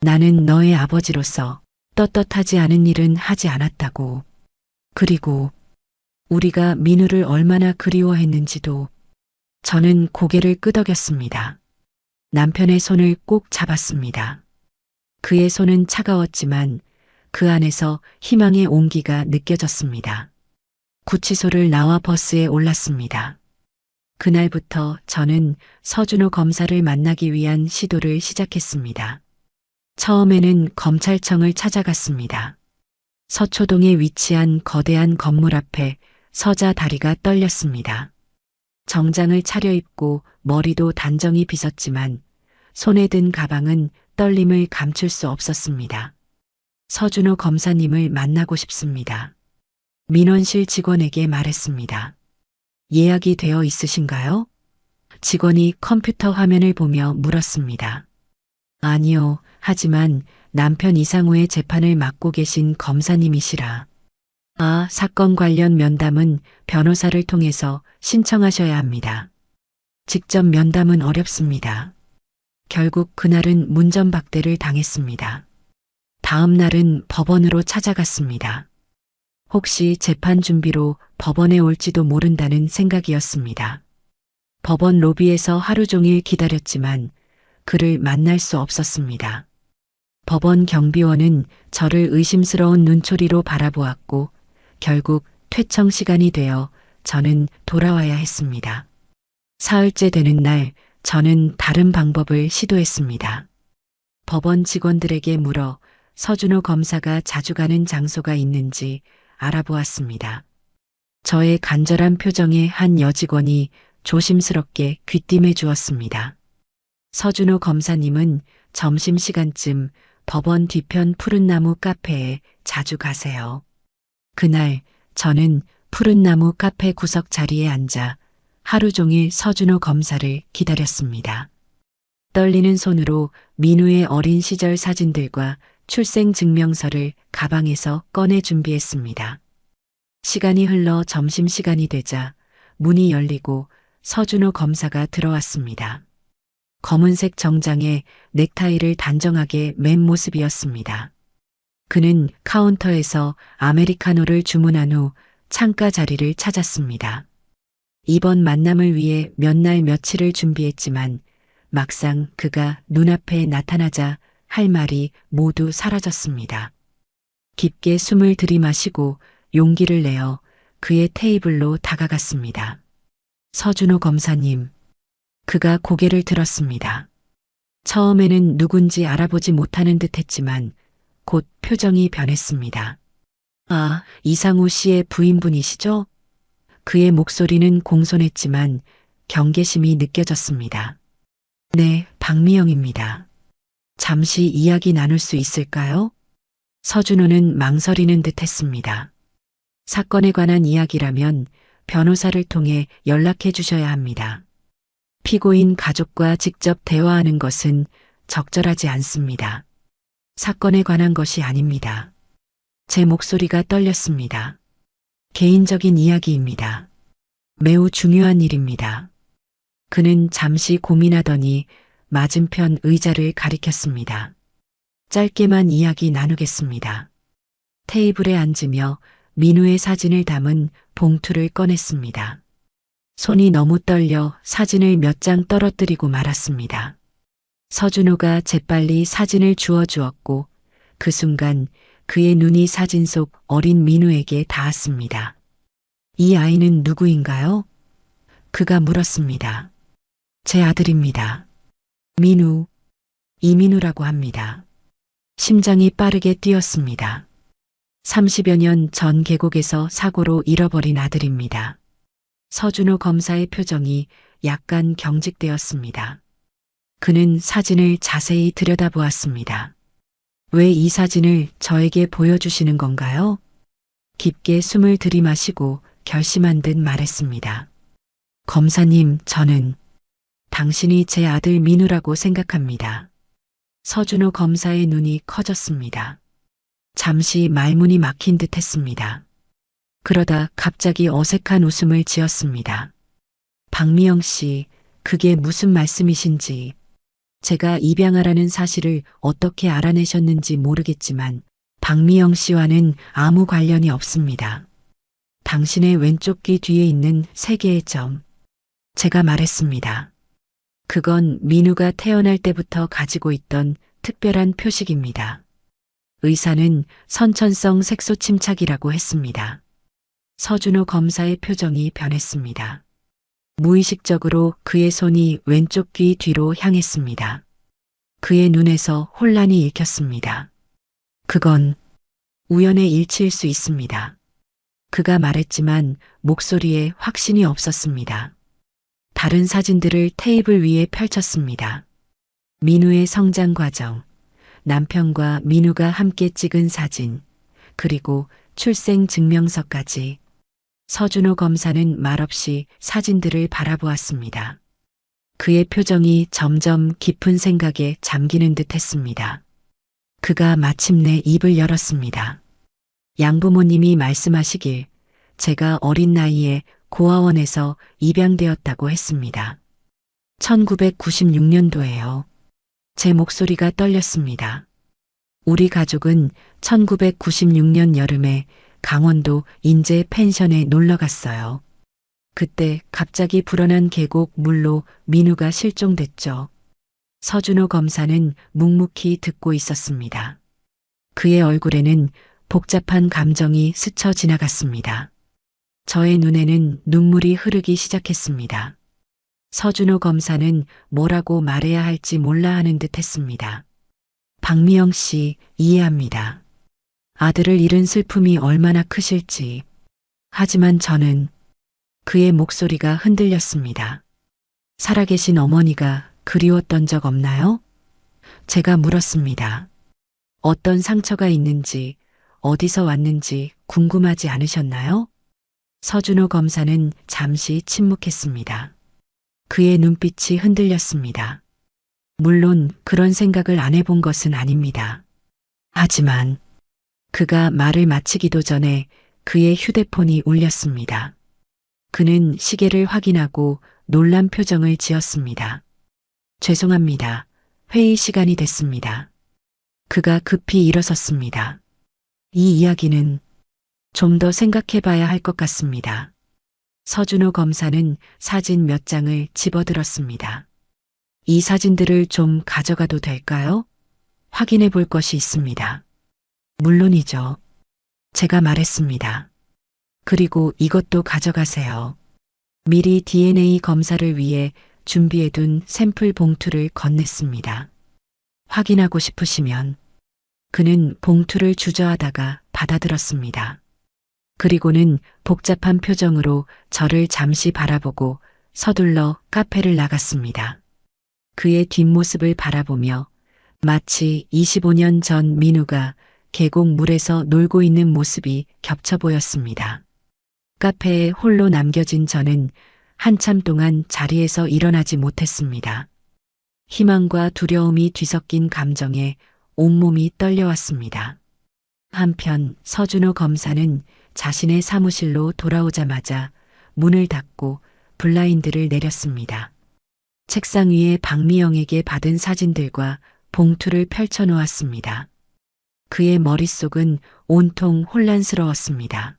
나는 너의 아버지로서 떳떳하지 않은 일은 하지 않았다고. 그리고 우리가 민우를 얼마나 그리워했는지도. 저는 고개를 끄덕였습니다. 남편의 손을 꼭 잡았습니다. 그의 손은 차가웠지만 그 안에서 희망의 온기가 느껴졌습니다. 구치소를 나와 버스에 올랐습니다. 그날부터 저는 서준호 검사를 만나기 위한 시도를 시작했습니다. 처음에는 검찰청을 찾아갔습니다. 서초동에 위치한 거대한 건물 앞에 서자 다리가 떨렸습니다. 정장을 차려입고 머리도 단정히 빗었지만 손에 든 가방은 떨림을 감출 수 없었습니다. 서준호 검사님을 만나고 싶습니다. 민원실 직원에게 말했습니다. 예약이 되어 있으신가요? 직원이 컴퓨터 화면을 보며 물었습니다. 아니요, 하지만 남편 이상우의 재판을 맡고 계신 검사님이시라. 아, 사건 관련 면담은 변호사를 통해서 신청하셔야 합니다. 직접 면담은 어렵습니다. 결국 그날은 문전박대를 당했습니다. 다음 날은 법원으로 찾아갔습니다. 혹시 재판 준비로 법원에 올지도 모른다는 생각이었습니다. 법원 로비에서 하루 종일 기다렸지만 그를 만날 수 없었습니다. 법원 경비원은 저를 의심스러운 눈초리로 바라보았고 결국 퇴청 시간이 되어 저는 돌아와야 했습니다. 사흘째 되는 날 저는 다른 방법을 시도했습니다. 법원 직원들에게 물어 서준호 검사가 자주 가는 장소가 있는지 알아보았습니다. 저의 간절한 표정에 한 여직원이 조심스럽게 귀띔해 주었습니다. 서준호 검사님은 점심시간쯤 법원 뒤편 푸른나무 카페에 자주 가세요. 그날 저는 푸른나무 카페 구석 자리에 앉아 하루 종일 서준호 검사를 기다렸습니다. 떨리는 손으로 민우의 어린 시절 사진들과 출생증명서를 가방에서 꺼내 준비했습니다. 시간이 흘러 점심시간이 되자 문이 열리고 서준호 검사가 들어왔습니다. 검은색 정장에 넥타이를 단정하게 맨 모습이었습니다. 그는 카운터에서 아메리카노를 주문한 후 창가 자리를 찾았습니다. 이번 만남을 위해 몇 날 며칠을 준비했지만 막상 그가 눈앞에 나타나자 할 말이 모두 사라졌습니다. 깊게 숨을 들이마시고 용기를 내어 그의 테이블로 다가갔습니다. 서준호 검사님. 그가 고개를 들었습니다. 처음에는 누군지 알아보지 못하는 듯 했지만 곧 표정이 변했습니다. 아, 이상우 씨의 부인분이시죠? 그의 목소리는 공손했지만 경계심이 느껴졌습니다. 네, 박미영입니다. 잠시 이야기 나눌 수 있을까요? 서준호는 망설이는 듯 했습니다. 사건에 관한 이야기라면 변호사를 통해 연락해 주셔야 합니다. 피고인 가족과 직접 대화하는 것은 적절하지 않습니다. 사건에 관한 것이 아닙니다. 제 목소리가 떨렸습니다. 개인적인 이야기입니다. 매우 중요한 일입니다. 그는 잠시 고민하더니 맞은편 의자를 가리켰습니다. 짧게만 이야기 나누겠습니다. 테이블에 앉으며 민우의 사진을 담은 봉투를 꺼냈습니다. 손이 너무 떨려 사진을 몇 장 떨어뜨리고 말았습니다. 서준호가 재빨리 사진을 주워주었고 그 순간 그의 눈이 사진 속 어린 민우에게 닿았습니다. 이 아이는 누구인가요? 그가 물었습니다. 제 아들입니다. 민우, 이민우라고 합니다. 심장이 빠르게 뛰었습니다. 30여 년 전 계곡에서 사고로 잃어버린 아들입니다. 서준호 검사의 표정이 약간 경직되었습니다. 그는 사진을 자세히 들여다보았습니다. 왜 이 사진을 저에게 보여주시는 건가요? 깊게 숨을 들이마시고 결심한 듯 말했습니다. 검사님, 저는 당신이 제 아들 민우라고 생각합니다. 서준호 검사의 눈이 커졌습니다. 잠시 말문이 막힌 듯 했습니다. 그러다 갑자기 어색한 웃음을 지었습니다. 박미영 씨, 그게 무슨 말씀이신지. 제가 입양하라는 사실을 어떻게 알아내셨는지 모르겠지만 박미영 씨와는 아무 관련이 없습니다. 당신의 왼쪽 귀 뒤에 있는 3개의 점. 제가 말했습니다. 그건 민우가 태어날 때부터 가지고 있던 특별한 표식입니다. 의사는 선천성 색소 침착이라고 했습니다. 서준호 검사의 표정이 변했습니다. 무의식적으로 그의 손이 왼쪽 귀 뒤로 향했습니다. 그의 눈에서 혼란이 읽혔습니다. 그건 우연의 일치일 수 있습니다. 그가 말했지만 목소리에 확신이 없었습니다. 다른 사진들을 테이블 위에 펼쳤습니다. 민우의 성장 과정, 남편과 민우가 함께 찍은 사진, 그리고 출생 증명서까지. 서준호 검사는 말없이 사진들을 바라보았습니다. 그의 표정이 점점 깊은 생각에 잠기는 듯 했습니다. 그가 마침내 입을 열었습니다. 양부모님이 말씀하시길 제가 어린 나이에 고아원에서 입양되었다고 했습니다. 1996년도에요. 제 목소리가 떨렸습니다. 우리 가족은 1996년 여름에 강원도 인제 펜션에 놀러 갔어요. 그때 갑자기 불어난 계곡 물로 민우가 실종됐죠. 서준호 검사는 묵묵히 듣고 있었습니다. 그의 얼굴에는 복잡한 감정이 스쳐 지나갔습니다. 저의 눈에는 눈물이 흐르기 시작했습니다. 서준호 검사는 뭐라고 말해야 할지 몰라 하는 듯 했습니다. 박미영 씨, 이해합니다. 아들을 잃은 슬픔이 얼마나 크실지. 하지만 저는 그의 목소리가 흔들렸습니다. 살아계신 어머니가 그리웠던 적 없나요? 제가 물었습니다. 어떤 상처가 있는지, 어디서 왔는지 궁금하지 않으셨나요? 서준호 검사는 잠시 침묵했습니다. 그의 눈빛이 흔들렸습니다. 물론 그런 생각을 안 해본 것은 아닙니다. 하지만 그가 말을 마치기도 전에 그의 휴대폰이 울렸습니다. 그는 시계를 확인하고 놀란 표정을 지었습니다. 죄송합니다. 회의 시간이 됐습니다. 그가 급히 일어섰습니다. 이 이야기는 좀 더 생각해 봐야 할 것 같습니다. 서준호 검사는 사진 몇 장을 집어들었습니다. 이 사진들을 좀 가져가도 될까요? 확인해 볼 것이 있습니다. 물론이죠. 제가 말했습니다. 그리고 이것도 가져가세요. 미리 DNA 검사를 위해 준비해둔 샘플 봉투를 건넸습니다. 확인하고 싶으시면. 그는 봉투를 주저하다가 받아들었습니다. 그리고는 복잡한 표정으로 저를 잠시 바라보고 서둘러 카페를 나갔습니다. 그의 뒷모습을 바라보며 마치 25년 전 민우가 계곡 물에서 놀고 있는 모습이 겹쳐 보였습니다. 카페에 홀로 남겨진 저는 한참 동안 자리에서 일어나지 못했습니다. 희망과 두려움이 뒤섞인 감정에 온몸이 떨려왔습니다. 한편 서준호 검사는 자신의 사무실로 돌아오자마자 문을 닫고 블라인드를 내렸습니다. 책상 위에 박미영에게 받은 사진들과 봉투를 펼쳐 놓았습니다. 그의 머릿속은 온통 혼란스러웠습니다.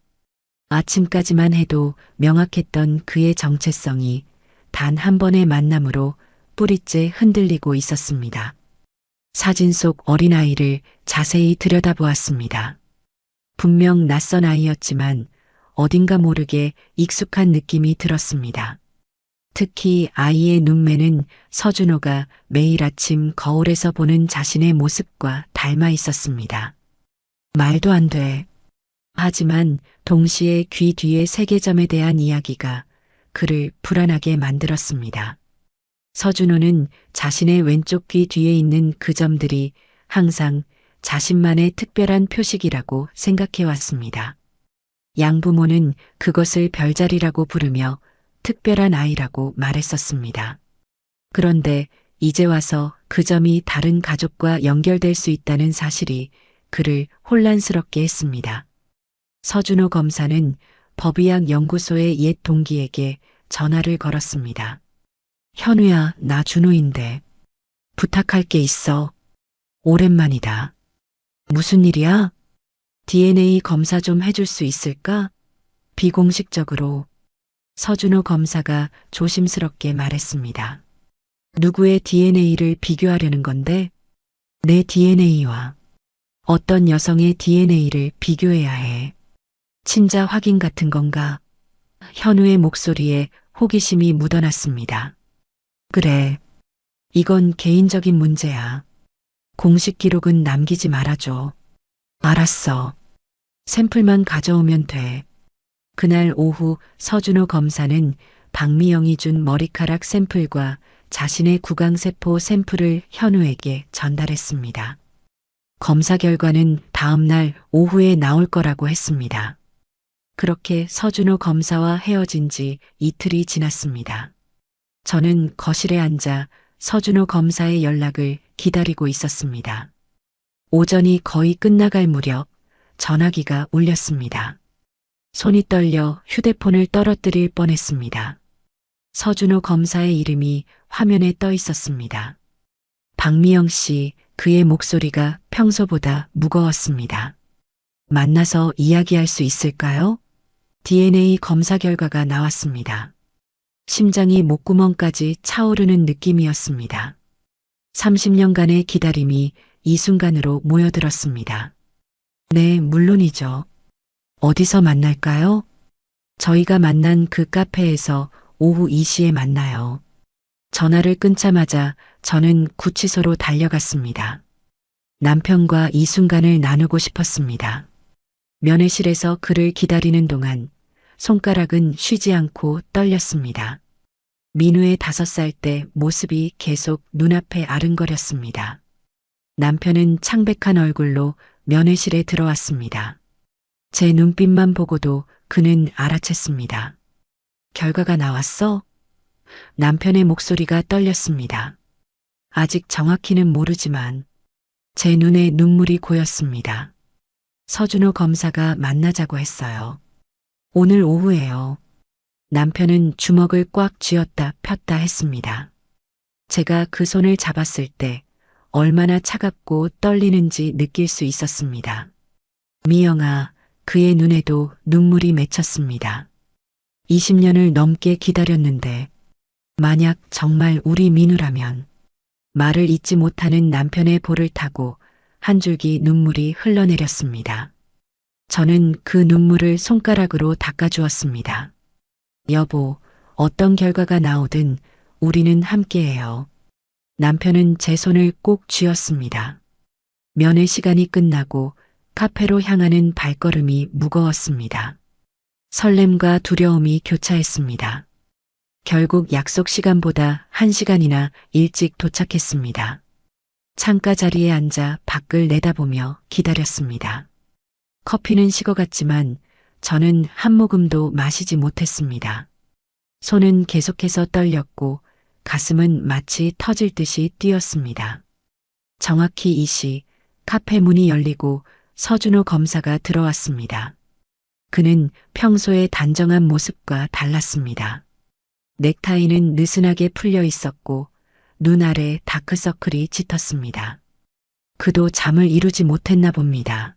아침까지만 해도 명확했던 그의 정체성이 단 한 번의 만남으로 뿌리째 흔들리고 있었습니다. 사진 속 어린아이를 자세히 들여다보았습니다. 분명 낯선 아이였지만 어딘가 모르게 익숙한 느낌이 들었습니다. 특히 아이의 눈매는 서준호가 매일 아침 거울에서 보는 자신의 모습과 닮아 있었습니다. 말도 안 돼. 하지만 동시에 귀 뒤의 세계점에 대한 이야기가 그를 불안하게 만들었습니다. 서준호는 자신의 왼쪽 귀 뒤에 있는 그 점들이 항상 자신만의 특별한 표식이라고 생각해 왔습니다. 양부모는 그것을 별자리라고 부르며 특별한 아이라고 말했었습니다. 그런데 이제 와서 그 점이 다른 가족과 연결될 수 있다는 사실이 그를 혼란스럽게 했습니다. 서준호 검사는 법의학 연구소의 옛 동기에게 전화를 걸었습니다. 현우야, 나 준호인데 부탁할 게 있어. 오랜만이다. 무슨 일이야? DNA 검사 좀 해줄 수 있을까? 비공식적으로 서준호 검사가 조심스럽게 말했습니다. 누구의 DNA를 비교하려는 건데? 내 DNA와 어떤 여성의 DNA를 비교해야 해. 친자 확인 같은 건가? 현우의 목소리에 호기심이 묻어났습니다. 그래. 이건 개인적인 문제야. 공식 기록은 남기지 말아줘. 알았어. 샘플만 가져오면 돼. 그날 오후 서준호 검사는 박미영이 준 머리카락 샘플과 자신의 구강세포 샘플을 현우에게 전달했습니다. 검사 결과는 다음 날 오후에 나올 거라고 했습니다. 그렇게 서준호 검사와 헤어진 지 이틀이 지났습니다. 저는 거실에 앉아 서준호 검사의 연락을 기다리고 있었습니다. 오전이 거의 끝나갈 무렵 전화기가 울렸습니다. 손이 떨려 휴대폰을 떨어뜨릴 뻔했습니다. 서준호 검사의 이름이 화면에 떠 있었습니다. 박미영 씨, 그의 목소리가 평소보다 무거웠습니다. 만나서 이야기할 수 있을까요? DNA 검사 결과가 나왔습니다. 심장이 목구멍까지 차오르는 느낌이었습니다. 30년간의 기다림이 이 순간으로 모여들었습니다. 네, 물론이죠. 어디서 만날까요? 저희가 만난 그 카페에서 오후 2시에 만나요. 전화를 끊자마자 저는 구치소로 달려갔습니다. 남편과 이 순간을 나누고 싶었습니다. 면회실에서 그를 기다리는 동안 손가락은 쉬지 않고 떨렸습니다. 민우의 5살 때 모습이 계속 눈앞에 아른거렸습니다. 남편은 창백한 얼굴로 면회실에 들어왔습니다. 제 눈빛만 보고도 그는 알아챘습니다. 결과가 나왔어? 남편의 목소리가 떨렸습니다. 아직 정확히는 모르지만 제 눈에 눈물이 고였습니다. 서준호 검사가 만나자고 했어요. 오늘 오후에요. 남편은 주먹을 꽉 쥐었다 폈다 했습니다. 제가 그 손을 잡았을 때 얼마나 차갑고 떨리는지 느낄 수 있었습니다. 미영아, 그의 눈에도 눈물이 맺혔습니다. 20년을 넘게 기다렸는데 만약 정말 우리 민우라면 말을 잇지 못하는 남편의 볼을 타고 한 줄기 눈물이 흘러내렸습니다. 저는 그 눈물을 손가락으로 닦아주었습니다. 여보, 어떤 결과가 나오든 우리는 함께해요. 남편은 제 손을 꼭 쥐었습니다. 면회 시간이 끝나고 카페로 향하는 발걸음이 무거웠습니다. 설렘과 두려움이 교차했습니다. 결국 약속 시간보다 1시간이나 일찍 도착했습니다. 창가 자리에 앉아 밖을 내다보며 기다렸습니다. 커피는 식어갔지만 저는 한 모금도 마시지 못했습니다. 손은 계속해서 떨렸고 가슴은 마치 터질 듯이 뛰었습니다. 정확히 이 시 카페 문이 열리고 서준호 검사가 들어왔습니다. 그는 평소의 단정한 모습과 달랐습니다. 넥타이는 느슨하게 풀려 있었고 눈 아래 다크서클이 짙었습니다. 그도 잠을 이루지 못했나 봅니다.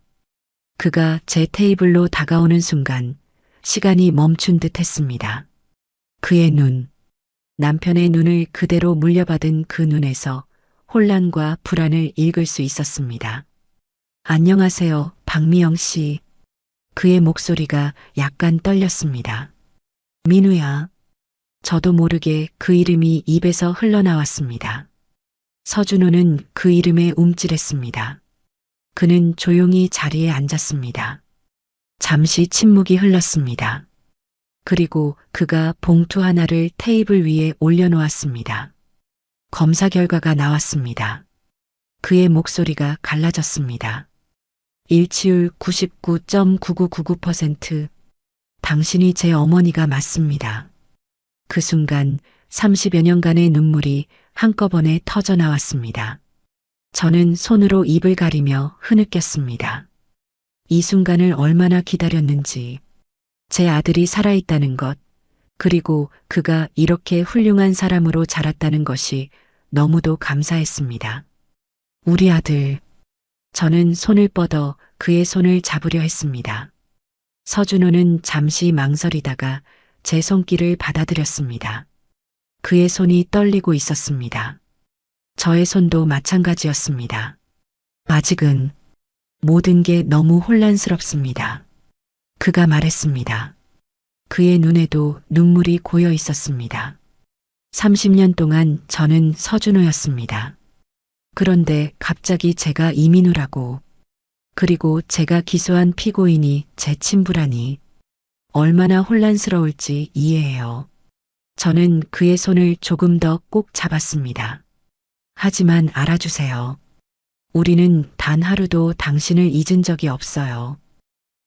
그가 제 테이블로 다가오는 순간 시간이 멈춘 듯 했습니다. 그의 눈, 남편의 눈을 그대로 물려받은 그 눈에서 혼란과 불안을 읽을 수 있었습니다. 안녕하세요, 박미영 씨. 그의 목소리가 약간 떨렸습니다. 민우야. 저도 모르게 그 이름이 입에서 흘러나왔습니다. 서준호는 그 이름에 움찔했습니다. 그는 조용히 자리에 앉았습니다. 잠시 침묵이 흘렀습니다. 그리고 그가 봉투 하나를 테이블 위에 올려놓았습니다. 검사 결과가 나왔습니다. 그의 목소리가 갈라졌습니다. 일치율 99.9999%. 당신이 제 어머니가 맞습니다. 그 순간 30여 년간의 눈물이 한꺼번에 터져 나왔습니다. 저는 손으로 입을 가리며 흐느꼈습니다. 이 순간을 얼마나 기다렸는지, 제 아들이 살아있다는 것, 그리고 그가 이렇게 훌륭한 사람으로 자랐다는 것이 너무도 감사했습니다. 우리 아들. 저는 손을 뻗어 그의 손을 잡으려 했습니다. 서준호는 잠시 망설이다가 제 손길을 받아들였습니다. 그의 손이 떨리고 있었습니다. 저의 손도 마찬가지였습니다. 아직은 모든 게 너무 혼란스럽습니다. 그가 말했습니다. 그의 눈에도 눈물이 고여 있었습니다. 30년 동안 저는 서준호였습니다. 그런데 갑자기 제가 이민우라고, 그리고 제가 기소한 피고인이 제 친부라니 얼마나 혼란스러울지 이해해요. 저는 그의 손을 조금 더 꼭 잡았습니다. 하지만 알아주세요. 우리는 단 하루도 당신을 잊은 적이 없어요.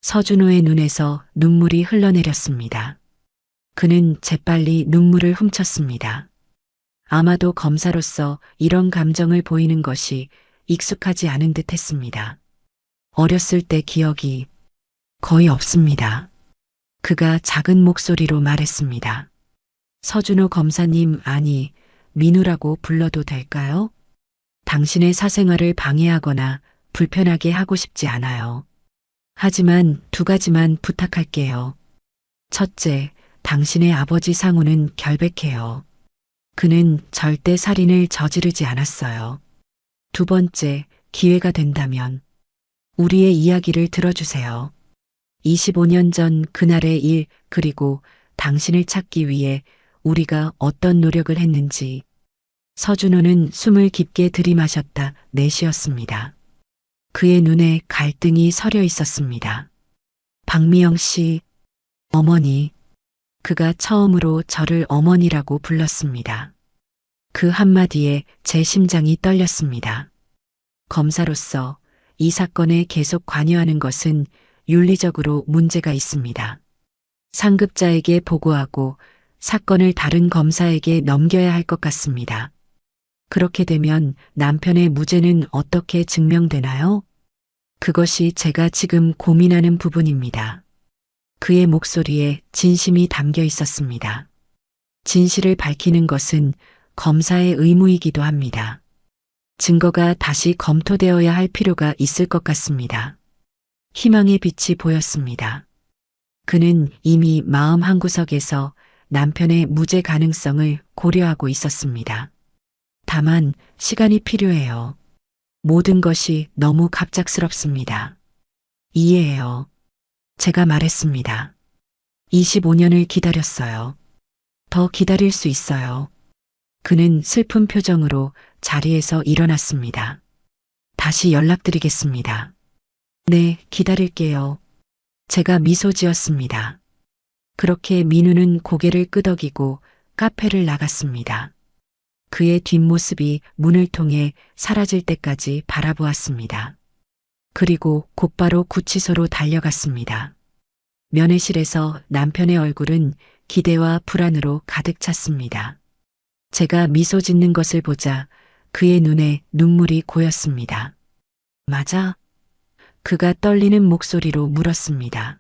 서준호의 눈에서 눈물이 흘러내렸습니다. 그는 재빨리 눈물을 훔쳤습니다. 아마도 검사로서 이런 감정을 보이는 것이 익숙하지 않은 듯 했습니다. 어렸을 때 기억이 거의 없습니다. 그가 작은 목소리로 말했습니다. 서준호 검사님, 아니, 민우라고 불러도 될까요? 당신의 사생활을 방해하거나 불편하게 하고 싶지 않아요. 하지만 2가지만 부탁할게요. 첫째, 당신의 아버지 상우는 결백해요. 그는 절대 살인을 저지르지 않았어요. 2번째, 기회가 된다면 우리의 이야기를 들어주세요. 25년 전 그날의 일, 그리고 당신을 찾기 위해 우리가 어떤 노력을 했는지. 서준호는 숨을 깊게 들이마셨다 내쉬었습니다. 그의 눈에 갈등이 서려 있었습니다. 박미영 씨, 어머니. 그가 처음으로 저를 어머니라고 불렀습니다. 그 한마디에 제 심장이 떨렸습니다. 검사로서 이 사건에 계속 관여하는 것은 윤리적으로 문제가 있습니다. 상급자에게 보고하고 사건을 다른 검사에게 넘겨야 할 것 같습니다. 그렇게 되면 남편의 무죄는 어떻게 증명되나요? 그것이 제가 지금 고민하는 부분입니다. 그의 목소리에 진심이 담겨 있었습니다. 진실을 밝히는 것은 검사의 의무이기도 합니다. 증거가 다시 검토되어야 할 필요가 있을 것 같습니다. 희망의 빛이 보였습니다. 그는 이미 마음 한구석에서 남편의 무죄 가능성을 고려하고 있었습니다. 다만 시간이 필요해요. 모든 것이 너무 갑작스럽습니다. 이해해요. 제가 말했습니다. 25년을 기다렸어요. 더 기다릴 수 있어요. 그는 슬픈 표정으로 자리에서 일어났습니다. 다시 연락드리겠습니다. 네, 기다릴게요. 제가 미소 지었습니다. 그렇게 민우는 고개를 끄덕이고 카페를 나갔습니다. 그의 뒷모습이 문을 통해 사라질 때까지 바라보았습니다. 그리고 곧바로 구치소로 달려갔습니다. 면회실에서 남편의 얼굴은 기대와 불안으로 가득 찼습니다. 제가 미소 짓는 것을 보자 그의 눈에 눈물이 고였습니다. 맞아? 그가 떨리는 목소리로 물었습니다.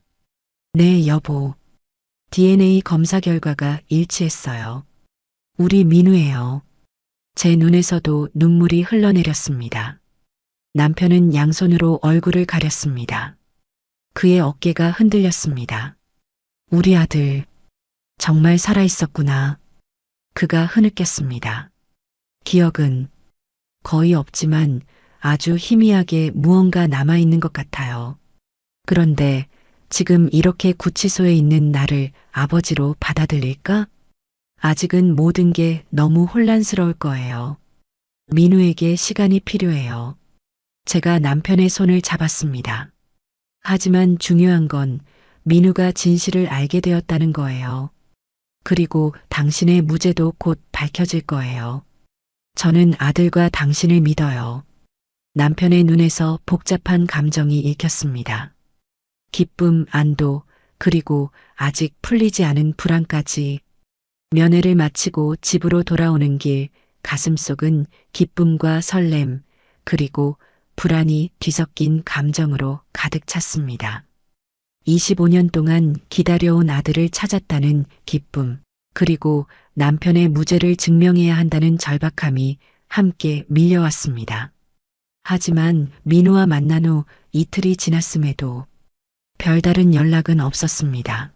네, 여보. DNA 검사 결과가 일치했어요. 우리 민우예요. 제 눈에서도 눈물이 흘러내렸습니다. 남편은 양손으로 얼굴을 가렸습니다. 그의 어깨가 흔들렸습니다. 우리 아들, 정말 살아있었구나. 그가 흐느꼈습니다. 기억은 거의 없지만 아주 희미하게 무언가 남아있는 것 같아요. 그런데 지금 이렇게 구치소에 있는 나를 아버지로 받아들일까? 아직은 모든 게 너무 혼란스러울 거예요. 민우에게 시간이 필요해요. 제가 남편의 손을 잡았습니다. 하지만 중요한 건 민우가 진실을 알게 되었다는 거예요. 그리고 당신의 무죄도 곧 밝혀질 거예요. 저는 아들과 당신을 믿어요. 남편의 눈에서 복잡한 감정이 읽혔습니다. 기쁨, 안도, 그리고 아직 풀리지 않은 불안까지. 면회를 마치고 집으로 돌아오는 길, 가슴속은 기쁨과 설렘, 그리고 불안이 뒤섞인 감정으로 가득 찼습니다. 25년 동안 기다려온 아들을 찾았다는 기쁨, 그리고 남편의 무죄를 증명해야 한다는 절박함이 함께 밀려왔습니다. 하지만 민우와 만난 후 이틀이 지났음에도 별다른 연락은 없었습니다.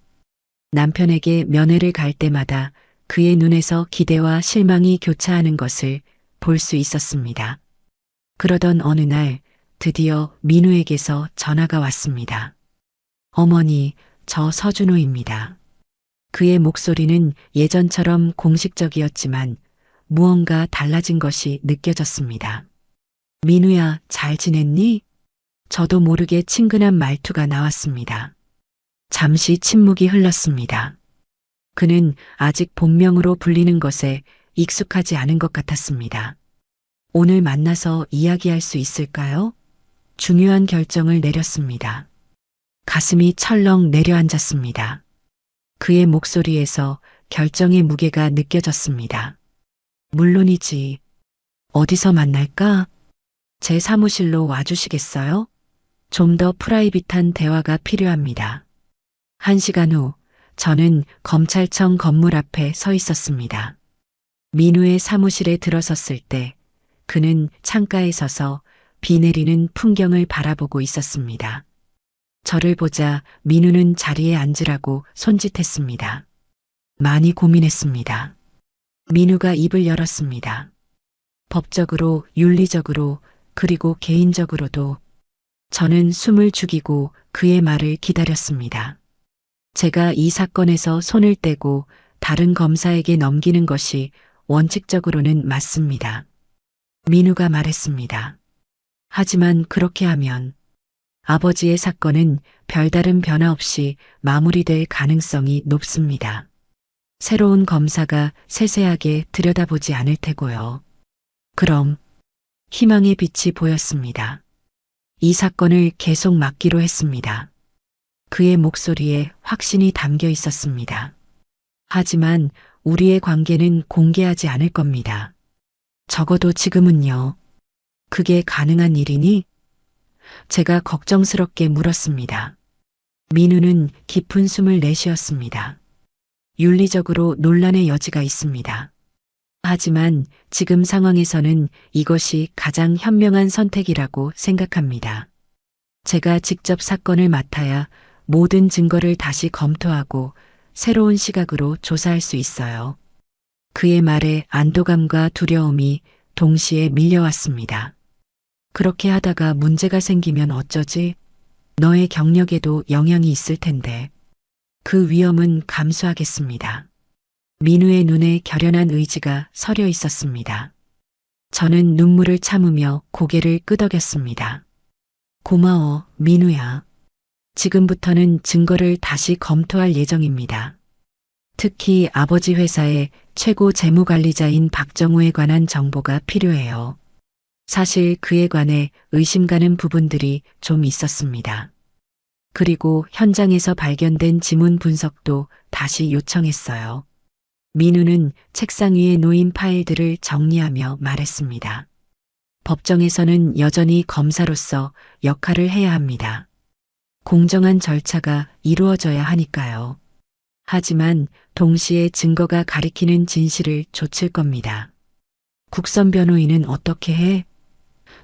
남편에게 면회를 갈 때마다 그의 눈에서 기대와 실망이 교차하는 것을 볼 수 있었습니다. 그러던 어느 날 드디어 민우에게서 전화가 왔습니다. 어머니, 저 서준호입니다. 그의 목소리는 예전처럼 공식적이었지만 무언가 달라진 것이 느껴졌습니다. 민우야, 잘 지냈니? 저도 모르게 친근한 말투가 나왔습니다. 잠시 침묵이 흘렀습니다. 그는 아직 본명으로 불리는 것에 익숙하지 않은 것 같았습니다. 오늘 만나서 이야기할 수 있을까요? 중요한 결정을 내렸습니다. 가슴이 철렁 내려앉았습니다. 그의 목소리에서 결정의 무게가 느껴졌습니다. 물론이지. 어디서 만날까? 제 사무실로 와주시겠어요? 좀 더 프라이빗한 대화가 필요합니다. 1시간 후 저는 검찰청 건물 앞에 서 있었습니다. 민우의 사무실에 들어섰을 때 그는 창가에 서서 비 내리는 풍경을 바라보고 있었습니다. 저를 보자 민우는 자리에 앉으라고 손짓했습니다. 많이 고민했습니다. 민우가 입을 열었습니다. 법적으로, 윤리적으로, 그리고 개인적으로도. 저는 숨을 죽이고 그의 말을 기다렸습니다. 제가 이 사건에서 손을 떼고 다른 검사에게 넘기는 것이 원칙적으로는 맞습니다. 민우가 말했습니다. 하지만 그렇게 하면 아버지의 사건은 별다른 변화 없이 마무리될 가능성이 높습니다. 새로운 검사가 세세하게 들여다보지 않을 테고요. 그럼 희망의 빛이 보였습니다. 이 사건을 계속 맡기로 했습니다. 그의 목소리에 확신이 담겨 있었습니다. 하지만 우리의 관계는 공개하지 않을 겁니다. 적어도 지금은요. 그게 가능한 일이니? 제가 걱정스럽게 물었습니다. 민우는 깊은 숨을 내쉬었습니다. 윤리적으로 논란의 여지가 있습니다. 하지만 지금 상황에서는 이것이 가장 현명한 선택이라고 생각합니다. 제가 직접 사건을 맡아야 모든 증거를 다시 검토하고 새로운 시각으로 조사할 수 있어요. 그의 말에 안도감과 두려움이 동시에 밀려왔습니다. 그렇게 하다가 문제가 생기면 어쩌지? 너의 경력에도 영향이 있을 텐데. 그 위험은 감수하겠습니다. 민우의 눈에 결연한 의지가 서려 있었습니다. 저는 눈물을 참으며 고개를 끄덕였습니다. 고마워, 민우야. 지금부터는 증거를 다시 검토할 예정입니다. 특히 아버지 회사의 최고 재무관리자인 박정우에 관한 정보가 필요해요. 사실 그에 관해 의심 가는 부분들이 좀 있었습니다. 그리고 현장에서 발견된 지문 분석도 다시 요청했어요. 민우는 책상 위에 놓인 파일들을 정리하며 말했습니다. 법정에서는 여전히 검사로서 역할을 해야 합니다. 공정한 절차가 이루어져야 하니까요. 하지만 동시에 증거가 가리키는 진실을 좇을 겁니다. 국선 변호인은 어떻게 해?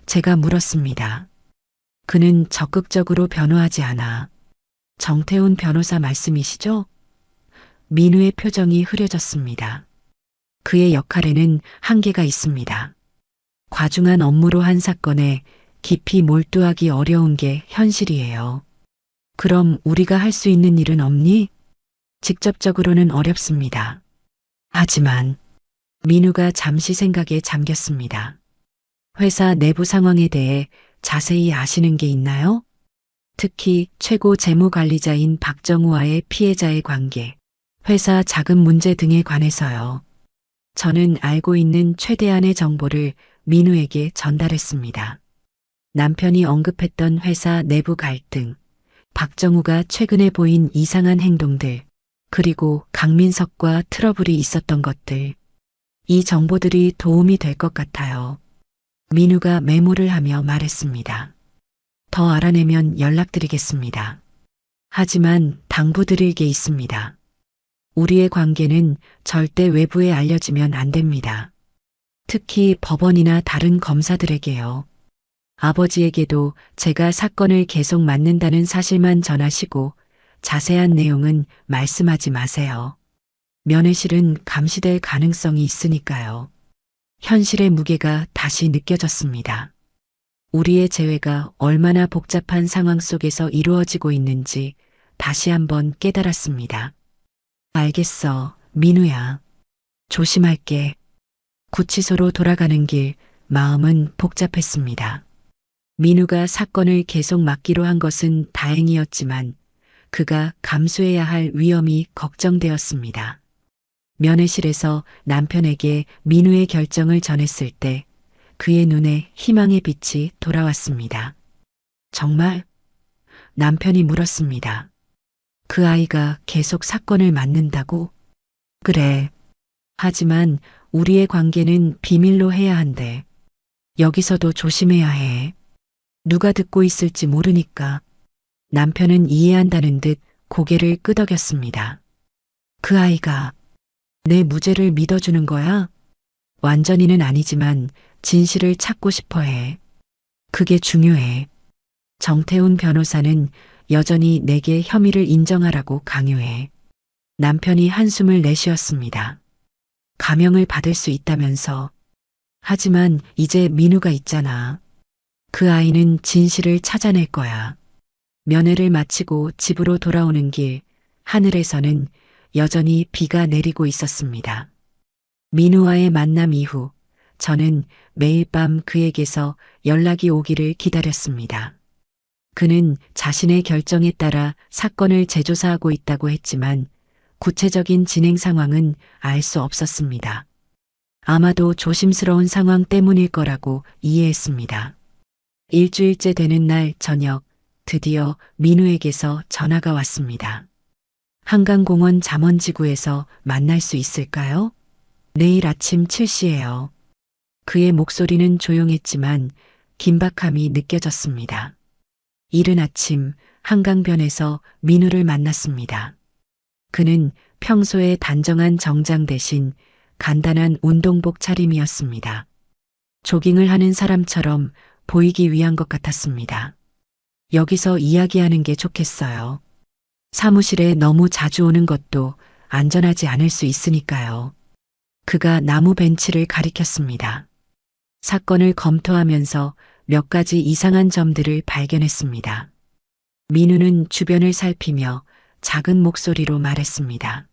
제가 물었습니다. 그는 적극적으로 변호하지 않아. 정태훈 변호사 말씀이시죠? 민우의 표정이 흐려졌습니다. 그의 역할에는 한계가 있습니다. 과중한 업무로 한 사건에 깊이 몰두하기 어려운 게 현실이에요. 그럼 우리가 할 수 있는 일은 없니? 직접적으로는 어렵습니다. 하지만 민우가 잠시 생각에 잠겼습니다. 회사 내부 상황에 대해 자세히 아시는 게 있나요? 특히 최고 재무관리자인 박정우와의 피해자의 관계, 회사 자금 문제 등에 관해서요. 저는 알고 있는 최대한의 정보를 민우에게 전달했습니다. 남편이 언급했던 회사 내부 갈등, 박정우가 최근에 보인 이상한 행동들, 그리고 강민석과 트러블이 있었던 것들. 이 정보들이 도움이 될 것 같아요. 민우가 메모를 하며 말했습니다. 더 알아내면 연락드리겠습니다. 하지만 당부드릴 게 있습니다. 우리의 관계는 절대 외부에 알려지면 안 됩니다. 특히 법원이나 다른 검사들에게요. 아버지에게도 제가 사건을 계속 맡는다는 사실만 전하시고 자세한 내용은 말씀하지 마세요. 면회실은 감시될 가능성이 있으니까요. 현실의 무게가 다시 느껴졌습니다. 우리의 재회가 얼마나 복잡한 상황 속에서 이루어지고 있는지 다시 한번 깨달았습니다. 알겠어, 민우야. 조심할게. 구치소로 돌아가는 길, 마음은 복잡했습니다. 민우가 사건을 계속 맡기로 한 것은 다행이었지만 그가 감수해야 할 위험이 걱정되었습니다. 면회실에서 남편에게 민우의 결정을 전했을 때 그의 눈에 희망의 빛이 돌아왔습니다. 정말? 남편이 물었습니다. 그 아이가 계속 사건을 맡는다고? 그래. 하지만 우리의 관계는 비밀로 해야 한대. 여기서도 조심해야 해. 누가 듣고 있을지 모르니까. 남편은 이해한다는 듯 고개를 끄덕였습니다. 그 아이가 내 무죄를 믿어주는 거야? 완전히는 아니지만 진실을 찾고 싶어 해. 그게 중요해. 정태훈 변호사는 여전히 내게 혐의를 인정하라고 강요해. 남편이 한숨을 내쉬었습니다. 감형을 받을 수 있다면서. 하지만 이제 민우가 있잖아. 그 아이는 진실을 찾아낼 거야. 면회를 마치고 집으로 돌아오는 길, 하늘에서는 여전히 비가 내리고 있었습니다. 민우와의 만남 이후 저는 매일 밤 그에게서 연락이 오기를 기다렸습니다. 그는 자신의 결정에 따라 사건을 재조사하고 있다고 했지만 구체적인 진행 상황은 알 수 없었습니다. 아마도 조심스러운 상황 때문일 거라고 이해했습니다. 일주일째 되는 날 저녁, 드디어 민우에게서 전화가 왔습니다. 한강공원 잠원지구에서 만날 수 있을까요? 내일 아침 7시예요. 그의 목소리는 조용했지만 긴박함이 느껴졌습니다. 이른 아침 한강변에서 민우를 만났습니다. 그는 평소의 단정한 정장 대신 간단한 운동복 차림이었습니다. 조깅을 하는 사람처럼 보이기 위한 것 같았습니다. 여기서 이야기하는 게 좋겠어요. 사무실에 너무 자주 오는 것도 안전하지 않을 수 있으니까요. 그가 나무 벤치를 가리켰습니다. 사건을 검토하면서 몇 가지 이상한 점들을 발견했습니다. 민우는 주변을 살피며 작은 목소리로 말했습니다.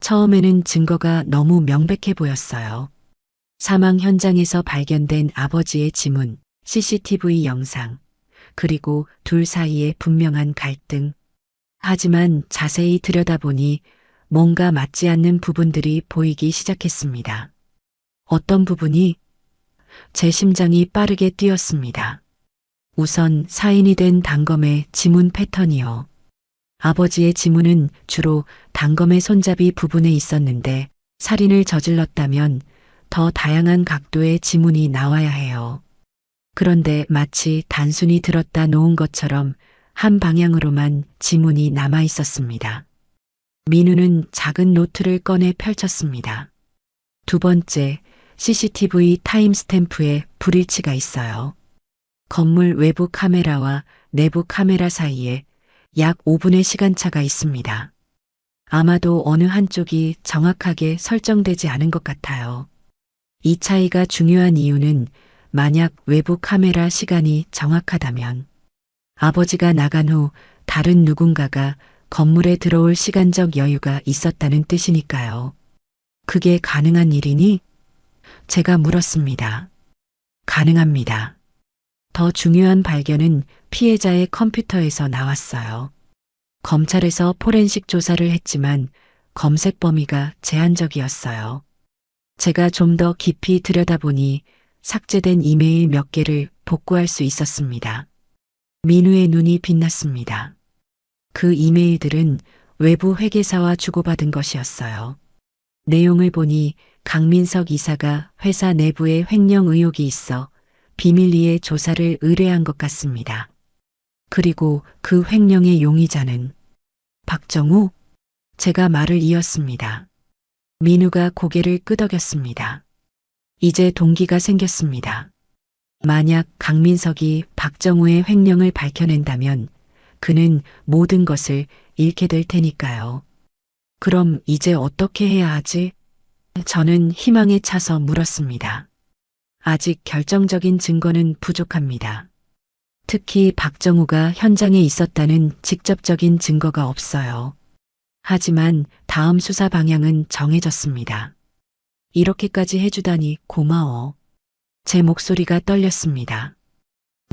처음에는 증거가 너무 명백해 보였어요. 사망 현장에서 발견된 아버지의 지문, CCTV 영상, 그리고 둘 사이에 분명한 갈등. 하지만 자세히 들여다보니 뭔가 맞지 않는 부분들이 보이기 시작했습니다. 어떤 부분이? 제 심장이 빠르게 뛰었습니다. 우선 사인이 된 단검의 지문 패턴이요. 아버지의 지문은 주로 단검의 손잡이 부분에 있었는데 살인을 저질렀다면 더 다양한 각도의 지문이 나와야 해요. 그런데 마치 단순히 들었다 놓은 것처럼 한 방향으로만 지문이 남아 있었습니다. 민우는 작은 노트를 꺼내 펼쳤습니다. 두 번째, CCTV 타임스탬프에 불일치가 있어요. 건물 외부 카메라와 내부 카메라 사이에 약 5분의 시간차가 있습니다. 아마도 어느 한쪽이 정확하게 설정되지 않은 것 같아요. 이 차이가 중요한 이유는 만약 외부 카메라 시간이 정확하다면 아버지가 나간 후 다른 누군가가 건물에 들어올 시간적 여유가 있었다는 뜻이니까요. 그게 가능한 일이니? 제가 물었습니다. 가능합니다. 더 중요한 발견은 피해자의 컴퓨터에서 나왔어요. 검찰에서 포렌식 조사를 했지만 검색 범위가 제한적이었어요. 제가 좀 더 깊이 들여다보니 삭제된 이메일 몇 개를 복구할 수 있었습니다. 민우의 눈이 빛났습니다. 그 이메일들은 외부 회계사와 주고받은 것이었어요. 내용을 보니 강민석 이사가 회사 내부에 횡령 의혹이 있어 비밀리에 조사를 의뢰한 것 같습니다. 그리고 그 횡령의 용의자는 박정우? 제가 말을 이었습니다. 민우가 고개를 끄덕였습니다. 이제 동기가 생겼습니다. 만약 강민석이 박정우의 횡령을 밝혀낸다면 그는 모든 것을 잃게 될 테니까요. 그럼 이제 어떻게 해야 하지? 저는 희망에 차서 물었습니다. 아직 결정적인 증거는 부족합니다. 특히 박정우가 현장에 있었다는 직접적인 증거가 없어요. 하지만 다음 수사 방향은 정해졌습니다. 이렇게까지 해주다니 고마워. 제 목소리가 떨렸습니다.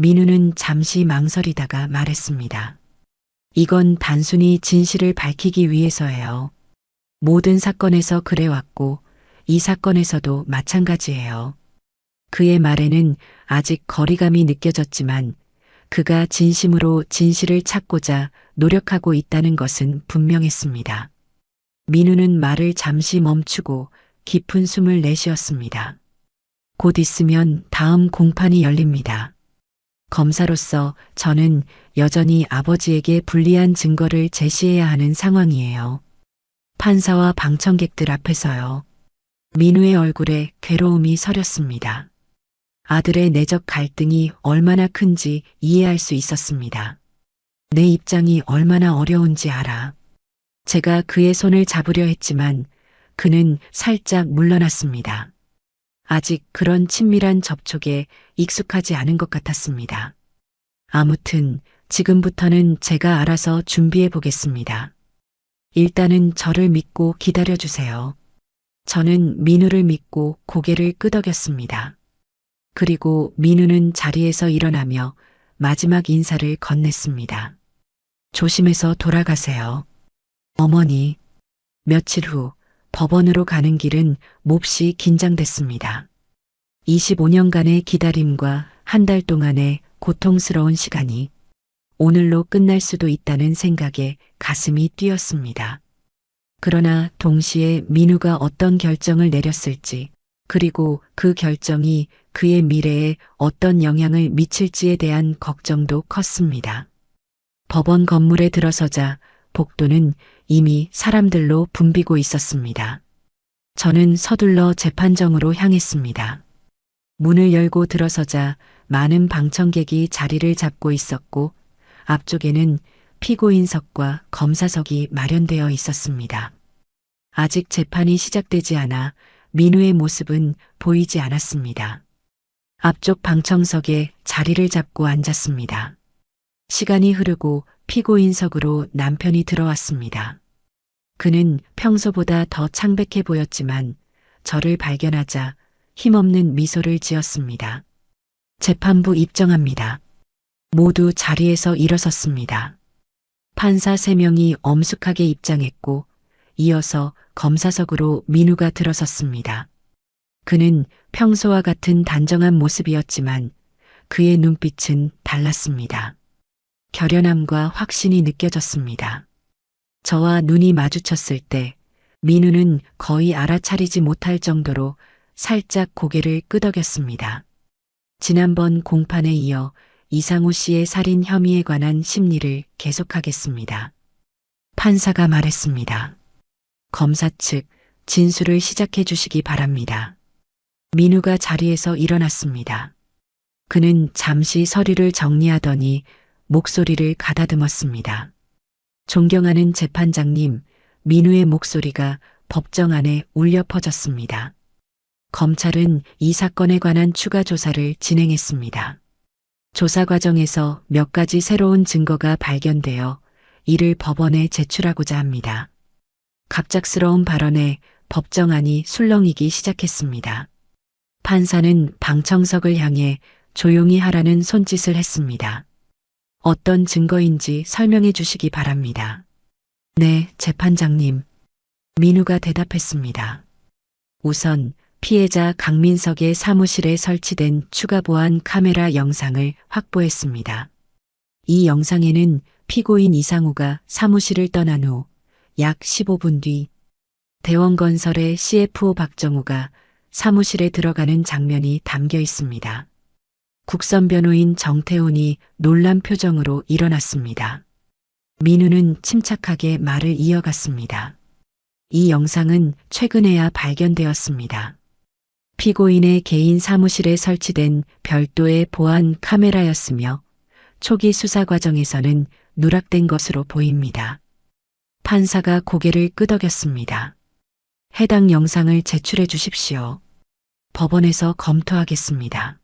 민우는 잠시 망설이다가 말했습니다. 이건 단순히 진실을 밝히기 위해서예요. 모든 사건에서 그래왔고 이 사건에서도 마찬가지예요. 그의 말에는 아직 거리감이 느껴졌지만 그가 진심으로 진실을 찾고자 노력하고 있다는 것은 분명했습니다. 민우는 말을 잠시 멈추고 깊은 숨을 내쉬었습니다. 곧 있으면 다음 공판이 열립니다. 검사로서 저는 여전히 아버지에게 불리한 증거를 제시해야 하는 상황이에요. 판사와 방청객들 앞에서요. 민우의 얼굴에 괴로움이 서렸습니다. 아들의 내적 갈등이 얼마나 큰지 이해할 수 있었습니다. 내 입장이 얼마나 어려운지 알아. 제가 그의 손을 잡으려 했지만 그는 살짝 물러났습니다. 아직 그런 친밀한 접촉에 익숙하지 않은 것 같았습니다. 아무튼 지금부터는 제가 알아서 준비해 보겠습니다. 일단은 저를 믿고 기다려 주세요. 저는 민우를 믿고 고개를 끄덕였습니다. 그리고 민우는 자리에서 일어나며 마지막 인사를 건넸습니다. 조심해서 돌아가세요. 어머니. 며칠 후 법원으로 가는 길은 몹시 긴장됐습니다. 25년간의 기다림과 한 달 동안의 고통스러운 시간이 오늘로 끝날 수도 있다는 생각에 가슴이 뛰었습니다. 그러나 동시에 민우가 어떤 결정을 내렸을지, 그리고 그 결정이 그의 미래에 어떤 영향을 미칠지에 대한 걱정도 컸습니다. 법원 건물에 들어서자 복도는 이미 사람들로 붐비고 있었습니다. 저는 서둘러 재판정으로 향했습니다. 문을 열고 들어서자 많은 방청객이 자리를 잡고 있었고 앞쪽에는 피고인석과 검사석이 마련되어 있었습니다. 아직 재판이 시작되지 않아 민우의 모습은 보이지 않았습니다. 앞쪽 방청석에 자리를 잡고 앉았습니다. 시간이 흐르고 피고인석으로 남편이 들어왔습니다. 그는 평소보다 더 창백해 보였지만 저를 발견하자 힘없는 미소를 지었습니다. 재판부 입정합니다. 모두 자리에서 일어섰습니다. 판사 3명이 엄숙하게 입장했고 이어서 검사석으로 민우가 들어섰습니다. 그는 평소와 같은 단정한 모습이었지만 그의 눈빛은 달랐습니다. 결연함과 확신이 느껴졌습니다. 저와 눈이 마주쳤을 때 민우는 거의 알아차리지 못할 정도로 살짝 고개를 끄덕였습니다. 지난번 공판에 이어 이상우 씨의 살인 혐의에 관한 심리를 계속하겠습니다. 판사가 말했습니다. 검사 측 진술을 시작해 주시기 바랍니다. 민우가 자리에서 일어났습니다. 그는 잠시 서류를 정리하더니 목소리를 가다듬었습니다. 존경하는 재판장님, 민우의 목소리가 법정 안에 울려 퍼졌습니다. 검찰은 이 사건에 관한 추가 조사를 진행했습니다. 조사 과정에서 몇 가지 새로운 증거가 발견되어 이를 법원에 제출하고자 합니다. 갑작스러운 발언에 법정안이 술렁이기 시작했습니다. 판사는 방청석을 향해 조용히 하라는 손짓을 했습니다. 어떤 증거인지 설명해 주시기 바랍니다. 네, 재판장님. 민우가 대답했습니다. 우선 피해자 강민석의 사무실에 설치된 추가 보안 카메라 영상을 확보했습니다. 이 영상에는 피고인 이상우가 사무실을 떠난 후 약 15분 뒤 대원건설의 CFO 박정우가 사무실에 들어가는 장면이 담겨 있습니다. 국선 변호인 정태훈이 놀란 표정으로 일어났습니다. 민우는 침착하게 말을 이어갔습니다. 이 영상은 최근에야 발견되었습니다. 피고인의 개인 사무실에 설치된 별도의 보안 카메라였으며 초기 수사 과정에서는 누락된 것으로 보입니다. 판사가 고개를 끄덕였습니다. 해당 영상을 제출해 주십시오. 법원에서 검토하겠습니다.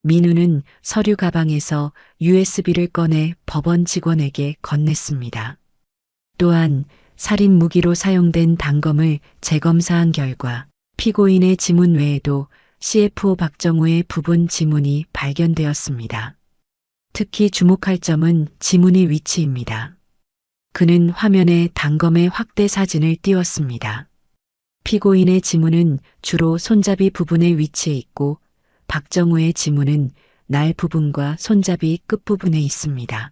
민우는 서류 가방에서 USB를 꺼내 법원 직원에게 건넸습니다. 또한 살인 무기로 사용된 단검을 재검사한 결과 피고인의 지문 외에도 CFO 박정우의 부분 지문이 발견되었습니다. 특히 주목할 점은 지문의 위치입니다. 그는 화면에 단검의 확대 사진을 띄웠습니다. 피고인의 지문은 주로 손잡이 부분에 위치해 있고 박정우의 지문은 날 부분과 손잡이 끝부분에 있습니다.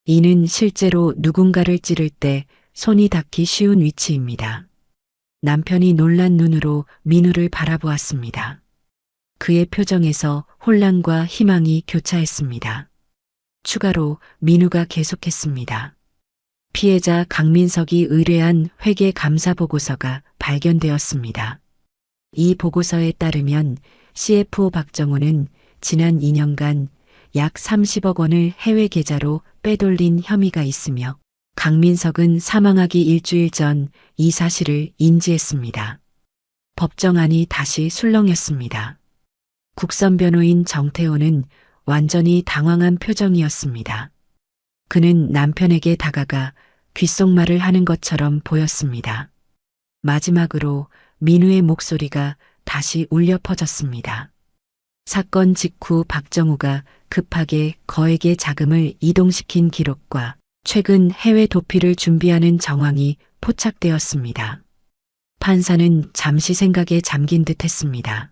이는 실제로 누군가를 찌를 때 손이 닿기 쉬운 위치입니다. 남편이 놀란 눈으로 민우를 바라보았습니다. 그의 표정에서 혼란과 희망이 교차했습니다. 추가로 민우가 계속했습니다. 피해자 강민석이 의뢰한 회계 감사 보고서가 발견되었습니다. 이 보고서에 따르면 CFO 박정우는 지난 2년간 약 30억 원을 해외 계좌로 빼돌린 혐의가 있으며 강민석은 사망하기 일주일 전 이 사실을 인지했습니다. 법정안이 다시 술렁였습니다. 국선 변호인 정태호는 완전히 당황한 표정이었습니다. 그는 남편에게 다가가 귓속말을 하는 것처럼 보였습니다. 마지막으로 민우의 목소리가 다시 울려 퍼졌습니다. 사건 직후 박정우가 급하게 거액의 자금을 이동시킨 기록과 최근 해외 도피를 준비하는 정황이 포착되었습니다. 판사는 잠시 생각에 잠긴 듯 했습니다.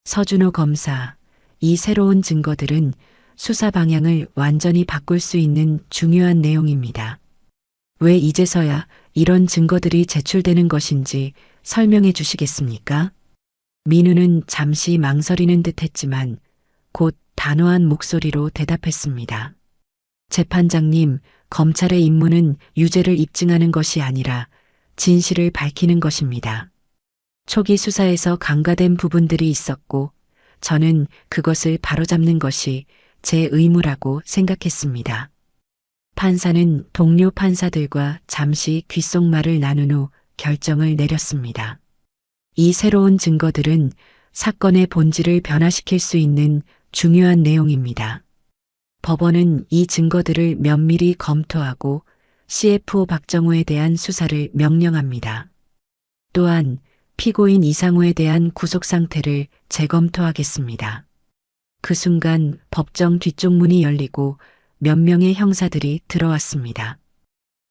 서준호 검사, 이 새로운 증거들은 수사 방향을 완전히 바꿀 수 있는 중요한 내용입니다. 왜 이제서야 이런 증거들이 제출되는 것인지 설명해 주시겠습니까? 민우는 잠시 망설이는 듯 했지만 곧 단호한 목소리로 대답했습니다. 재판장님, 검찰의 임무는 유죄를 입증하는 것이 아니라 진실을 밝히는 것입니다. 초기 수사에서 간과된 부분들이 있었고 저는 그것을 바로잡는 것이 제 의무라고 생각했습니다. 판사는 동료 판사들과 잠시 귓속말을 나눈 후 결정을 내렸습니다. 이 새로운 증거들은 사건의 본질을 변화시킬 수 있는 중요한 내용입니다. 법원은 이 증거들을 면밀히 검토하고 CFO 박정호에 대한 수사를 명령합니다. 또한 피고인 이상우에 대한 구속 상태를 재검토하겠습니다. 그 순간 법정 뒤쪽 문이 열리고 몇 명의 형사들이 들어왔습니다.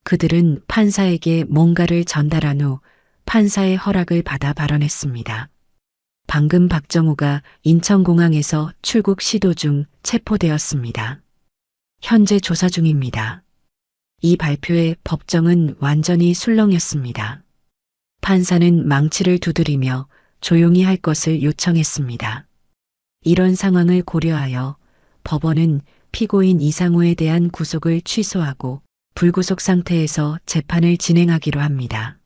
그들은 판사에게 뭔가를 전달한 후 판사의 허락을 받아 발언했습니다. 방금 박정호가 인천공항에서 출국 시도 중 체포되었습니다. 현재 조사 중입니다. 이 발표에 법정은 완전히 술렁였습니다. 판사는 망치를 두드리며 조용히 할 것을 요청했습니다. 이런 상황을 고려하여 법원은 피고인 이상우에 대한 구속을 취소하고 불구속 상태에서 재판을 진행하기로 합니다.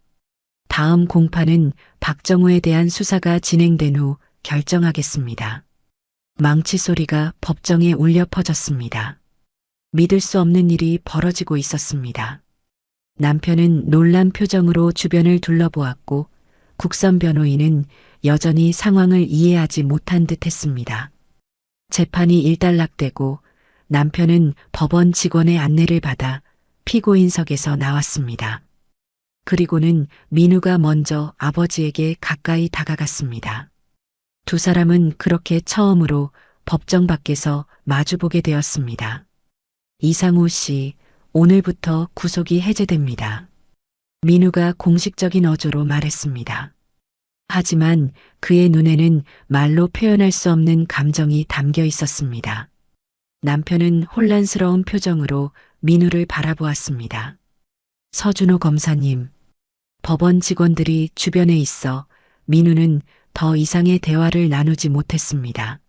다음 공판은 박정호에 대한 수사가 진행된 후 결정하겠습니다. 망치 소리가 법정에 울려 퍼졌습니다. 믿을 수 없는 일이 벌어지고 있었습니다. 남편은 놀란 표정으로 주변을 둘러보았고 국선 변호인은 여전히 상황을 이해하지 못한 듯 했습니다. 재판이 일단락되고 남편은 법원 직원의 안내를 받아 피고인석에서 나왔습니다. 그리고는 민우가 먼저 아버지에게 가까이 다가갔습니다. 두 사람은 그렇게 처음으로 법정 밖에서 마주보게 되었습니다. 이상우 씨, 오늘부터 구속이 해제됩니다. 민우가 공식적인 어조로 말했습니다. 하지만 그의 눈에는 말로 표현할 수 없는 감정이 담겨 있었습니다. 남편은 혼란스러운 표정으로 민우를 바라보았습니다. 서준호 검사님, 법원 직원들이 주변에 있어 민우는 더 이상의 대화를 나누지 못했습니다.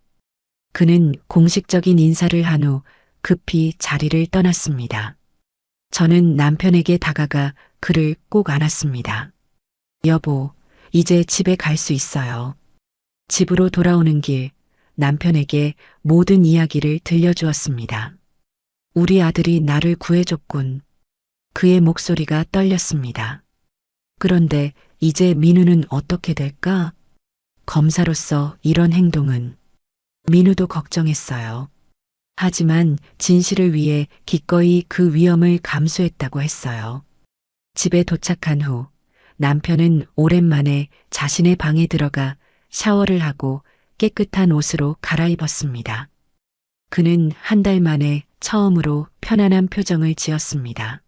그는 공식적인 인사를 한 후 급히 자리를 떠났습니다. 저는 남편에게 다가가 그를 꼭 안았습니다. 여보, 이제 집에 갈 수 있어요. 집으로 돌아오는 길, 남편에게 모든 이야기를 들려주었습니다. 우리 아들이 나를 구해줬군. 그의 목소리가 떨렸습니다. 그런데 이제 민우는 어떻게 될까? 검사로서 이런 행동은. 민우도 걱정했어요. 하지만 진실을 위해 기꺼이 그 위험을 감수했다고 했어요. 집에 도착한 후 남편은 오랜만에 자신의 방에 들어가 샤워를 하고 깨끗한 옷으로 갈아입었습니다. 그는 한 달 만에 처음으로 편안한 표정을 지었습니다.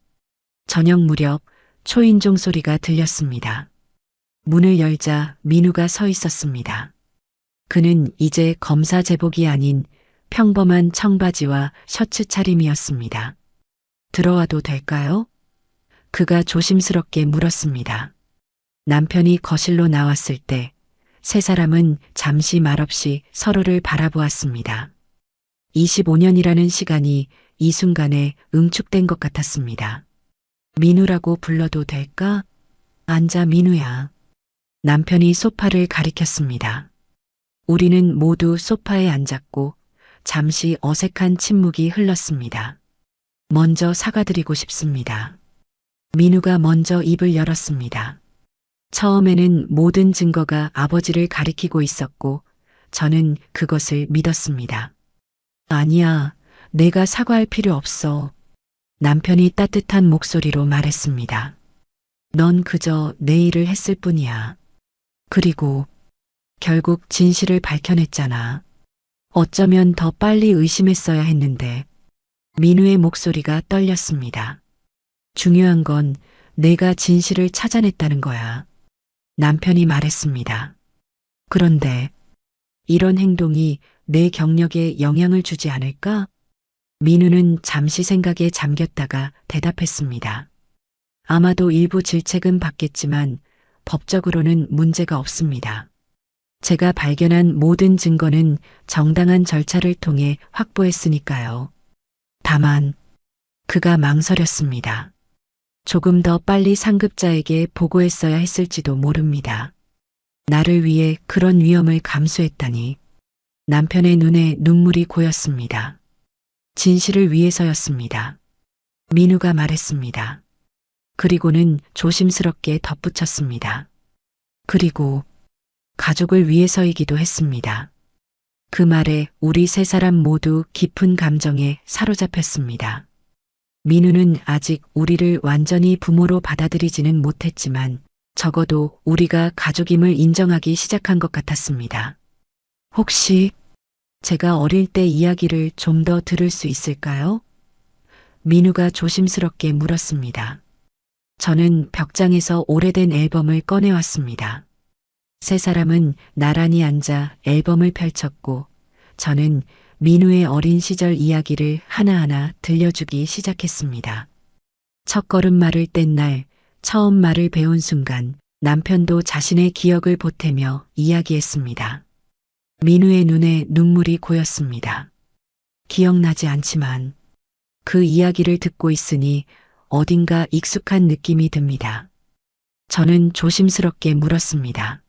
저녁 무렵 초인종 소리가 들렸습니다. 문을 열자 민우가 서 있었습니다. 그는 이제 검사 제복이 아닌 평범한 청바지와 셔츠 차림이었습니다. 들어와도 될까요? 그가 조심스럽게 물었습니다. 남편이 거실로 나왔을 때 세 사람은 잠시 말없이 서로를 바라보았습니다. 25년이라는 시간이 이 순간에 응축된 것 같았습니다. 민우라고 불러도 될까? 앉아 민우야. 남편이 소파를 가리켰습니다. 우리는 모두 소파에 앉았고 잠시 어색한 침묵이 흘렀습니다. 먼저 사과드리고 싶습니다. 민우가 먼저 입을 열었습니다. 처음에는 모든 증거가 아버지를 가리키고 있었고 저는 그것을 믿었습니다. 아니야, 내가 사과할 필요 없어. 남편이 따뜻한 목소리로 말했습니다. 넌 그저 내 일을 했을 뿐이야. 그리고 결국 진실을 밝혀냈잖아. 어쩌면 더 빨리 의심했어야 했는데. 민우의 목소리가 떨렸습니다. 중요한 건 내가 진실을 찾아냈다는 거야. 남편이 말했습니다. 그런데 이런 행동이 내 경력에 영향을 주지 않을까? 민우는 잠시 생각에 잠겼다가 대답했습니다. 아마도 일부 질책은 받겠지만 법적으로는 문제가 없습니다. 제가 발견한 모든 증거는 정당한 절차를 통해 확보했으니까요. 다만 그가 망설였습니다. 조금 더 빨리 상급자에게 보고했어야 했을지도 모릅니다. 나를 위해 그런 위험을 감수했다니. 남편의 눈에 눈물이 고였습니다. 진실을 위해서였습니다. 민우가 말했습니다. 그리고는 조심스럽게 덧붙였습니다. 그리고 가족을 위해서이기도 했습니다. 그 말에 우리 세 사람 모두 깊은 감정에 사로잡혔습니다. 민우는 아직 우리를 완전히 부모로 받아들이지는 못했지만 적어도 우리가 가족임을 인정하기 시작한 것 같았습니다. 혹시 제가 어릴 때 이야기를 좀 더 들을 수 있을까요? 민우가 조심스럽게 물었습니다. 저는 벽장에서 오래된 앨범을 꺼내왔습니다. 세 사람은 나란히 앉아 앨범을 펼쳤고 저는 민우의 어린 시절 이야기를 하나하나 들려주기 시작했습니다. 첫 걸음마를 뗀 날, 처음 말을 배운 순간 남편도 자신의 기억을 보태며 이야기했습니다. 민우의 눈에 눈물이 고였습니다. 기억나지 않지만 그 이야기를 듣고 있으니 어딘가 익숙한 느낌이 듭니다. 저는 조심스럽게 물었습니다.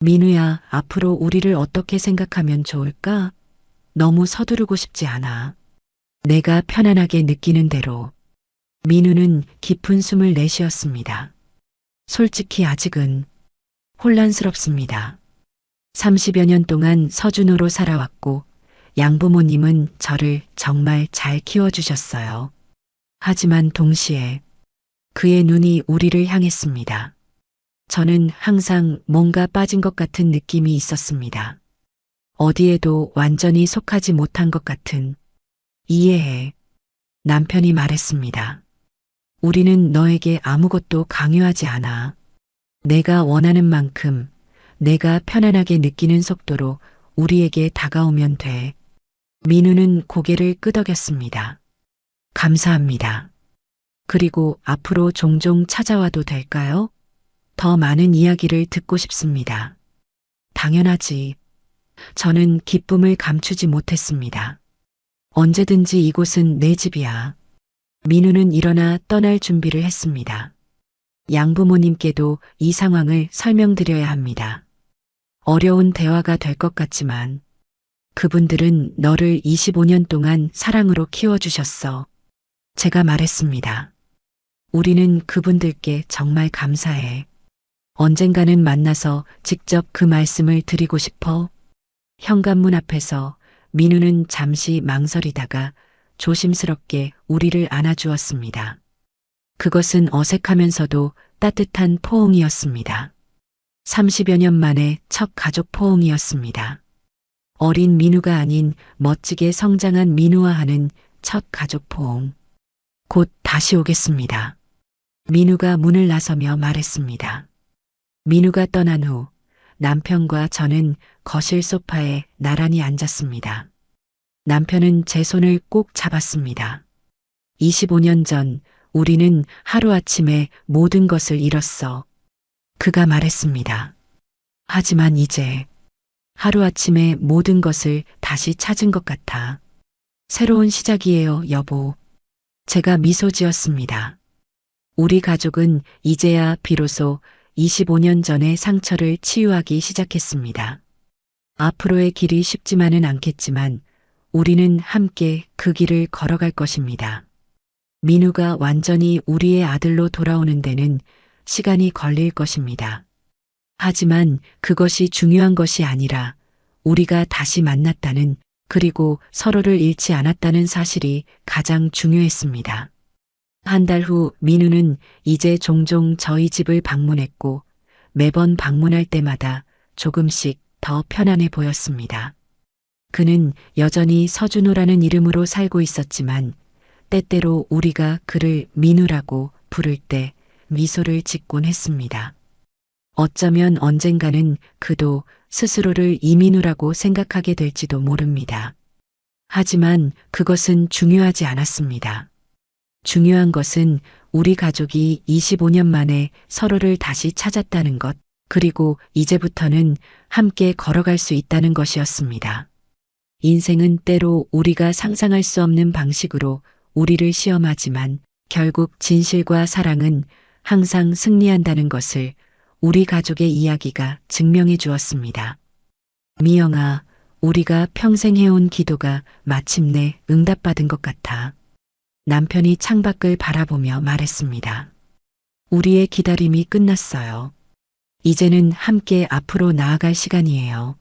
민우야, 앞으로 우리를 어떻게 생각하면 좋을까? 너무 서두르고 싶지 않아. 내가 편안하게 느끼는 대로. 민우는 깊은 숨을 내쉬었습니다. 솔직히 아직은 혼란스럽습니다. 30여 년 동안 서준호로 살아왔고 양부모님은 저를 정말 잘 키워주셨어요. 하지만 동시에 그의 눈이 우리를 향했습니다. 저는 항상 뭔가 빠진 것 같은 느낌이 있었습니다. 어디에도 완전히 속하지 못한 것 같은. 이해해. 남편이 말했습니다. 우리는 너에게 아무것도 강요하지 않아. 내가 원하는 만큼 내가 편안하게 느끼는 속도로 우리에게 다가오면 돼. 민우는 고개를 끄덕였습니다. 감사합니다. 그리고 앞으로 종종 찾아와도 될까요? 더 많은 이야기를 듣고 싶습니다. 당연하지. 저는 기쁨을 감추지 못했습니다. 언제든지 이곳은 내 집이야. 민우는 일어나 떠날 준비를 했습니다. 양부모님께도 이 상황을 설명드려야 합니다. 어려운 대화가 될 것 같지만 그분들은 너를 25년 동안 사랑으로 키워주셨어. 제가 말했습니다. 우리는 그분들께 정말 감사해. 언젠가는 만나서 직접 그 말씀을 드리고 싶어. 현관문 앞에서 민우는 잠시 망설이다가 조심스럽게 우리를 안아주었습니다. 그것은 어색하면서도 따뜻한 포옹이었습니다. 30여 년 만에 첫 가족 포옹이었습니다. 어린 민우가 아닌 멋지게 성장한 민우와 하는 첫 가족 포옹. 곧 다시 오겠습니다. 민우가 문을 나서며 말했습니다. 민우가 떠난 후 남편과 저는 거실 소파에 나란히 앉았습니다. 남편은 제 손을 꼭 잡았습니다. 25년 전 우리는 하루아침에 모든 것을 잃었어. 그가 말했습니다. 하지만 이제 하루아침에 모든 것을 다시 찾은 것 같아. 새로운 시작이에요, 여보. 제가 미소 지었습니다. 우리 가족은 이제야 비로소 25년 전의 상처를 치유하기 시작했습니다. 앞으로의 길이 쉽지만은 않겠지만 우리는 함께 그 길을 걸어갈 것입니다. 민우가 완전히 우리의 아들로 돌아오는 데는 시간이 걸릴 것입니다. 하지만 그것이 중요한 것이 아니라 우리가 다시 만났다는 그리고 서로를 잃지 않았다는 사실이 가장 중요했습니다. 한 달 후 민우는 이제 종종 저희 집을 방문했고 매번 방문할 때마다 조금씩 더 편안해 보였습니다. 그는 여전히 서준호라는 이름으로 살고 있었지만 때때로 우리가 그를 민우라고 부를 때 미소를 짓곤 했습니다. 어쩌면 언젠가는 그도 스스로를 이민우라고 생각하게 될지도 모릅니다. 하지만 그것은 중요하지 않았습니다. 중요한 것은 우리 가족이 25년 만에 서로를 다시 찾았다는 것, 그리고 이제부터는 함께 걸어갈 수 있다는 것이었습니다. 인생은 때로 우리가 상상할 수 없는 방식으로 우리를 시험하지만 결국 진실과 사랑은 항상 승리한다는 것을 우리 가족의 이야기가 증명해 주었습니다. 미영아, 우리가 평생 해온 기도가 마침내 응답받은 것 같아. 남편이 창밖을 바라보며 말했습니다. 우리의 기다림이 끝났어요. 이제는 함께 앞으로 나아갈 시간이에요.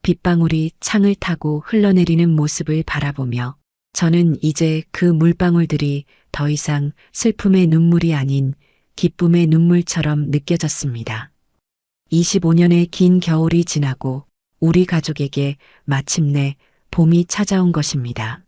빗방울이 창을 타고 흘러내리는 모습을 바라보며 저는 이제 그 물방울들이 더 이상 슬픔의 눈물이 아닌 기쁨의 눈물처럼 느껴졌습니다. 25년의 긴 겨울이 지나고 우리 가족에게 마침내 봄이 찾아온 것입니다.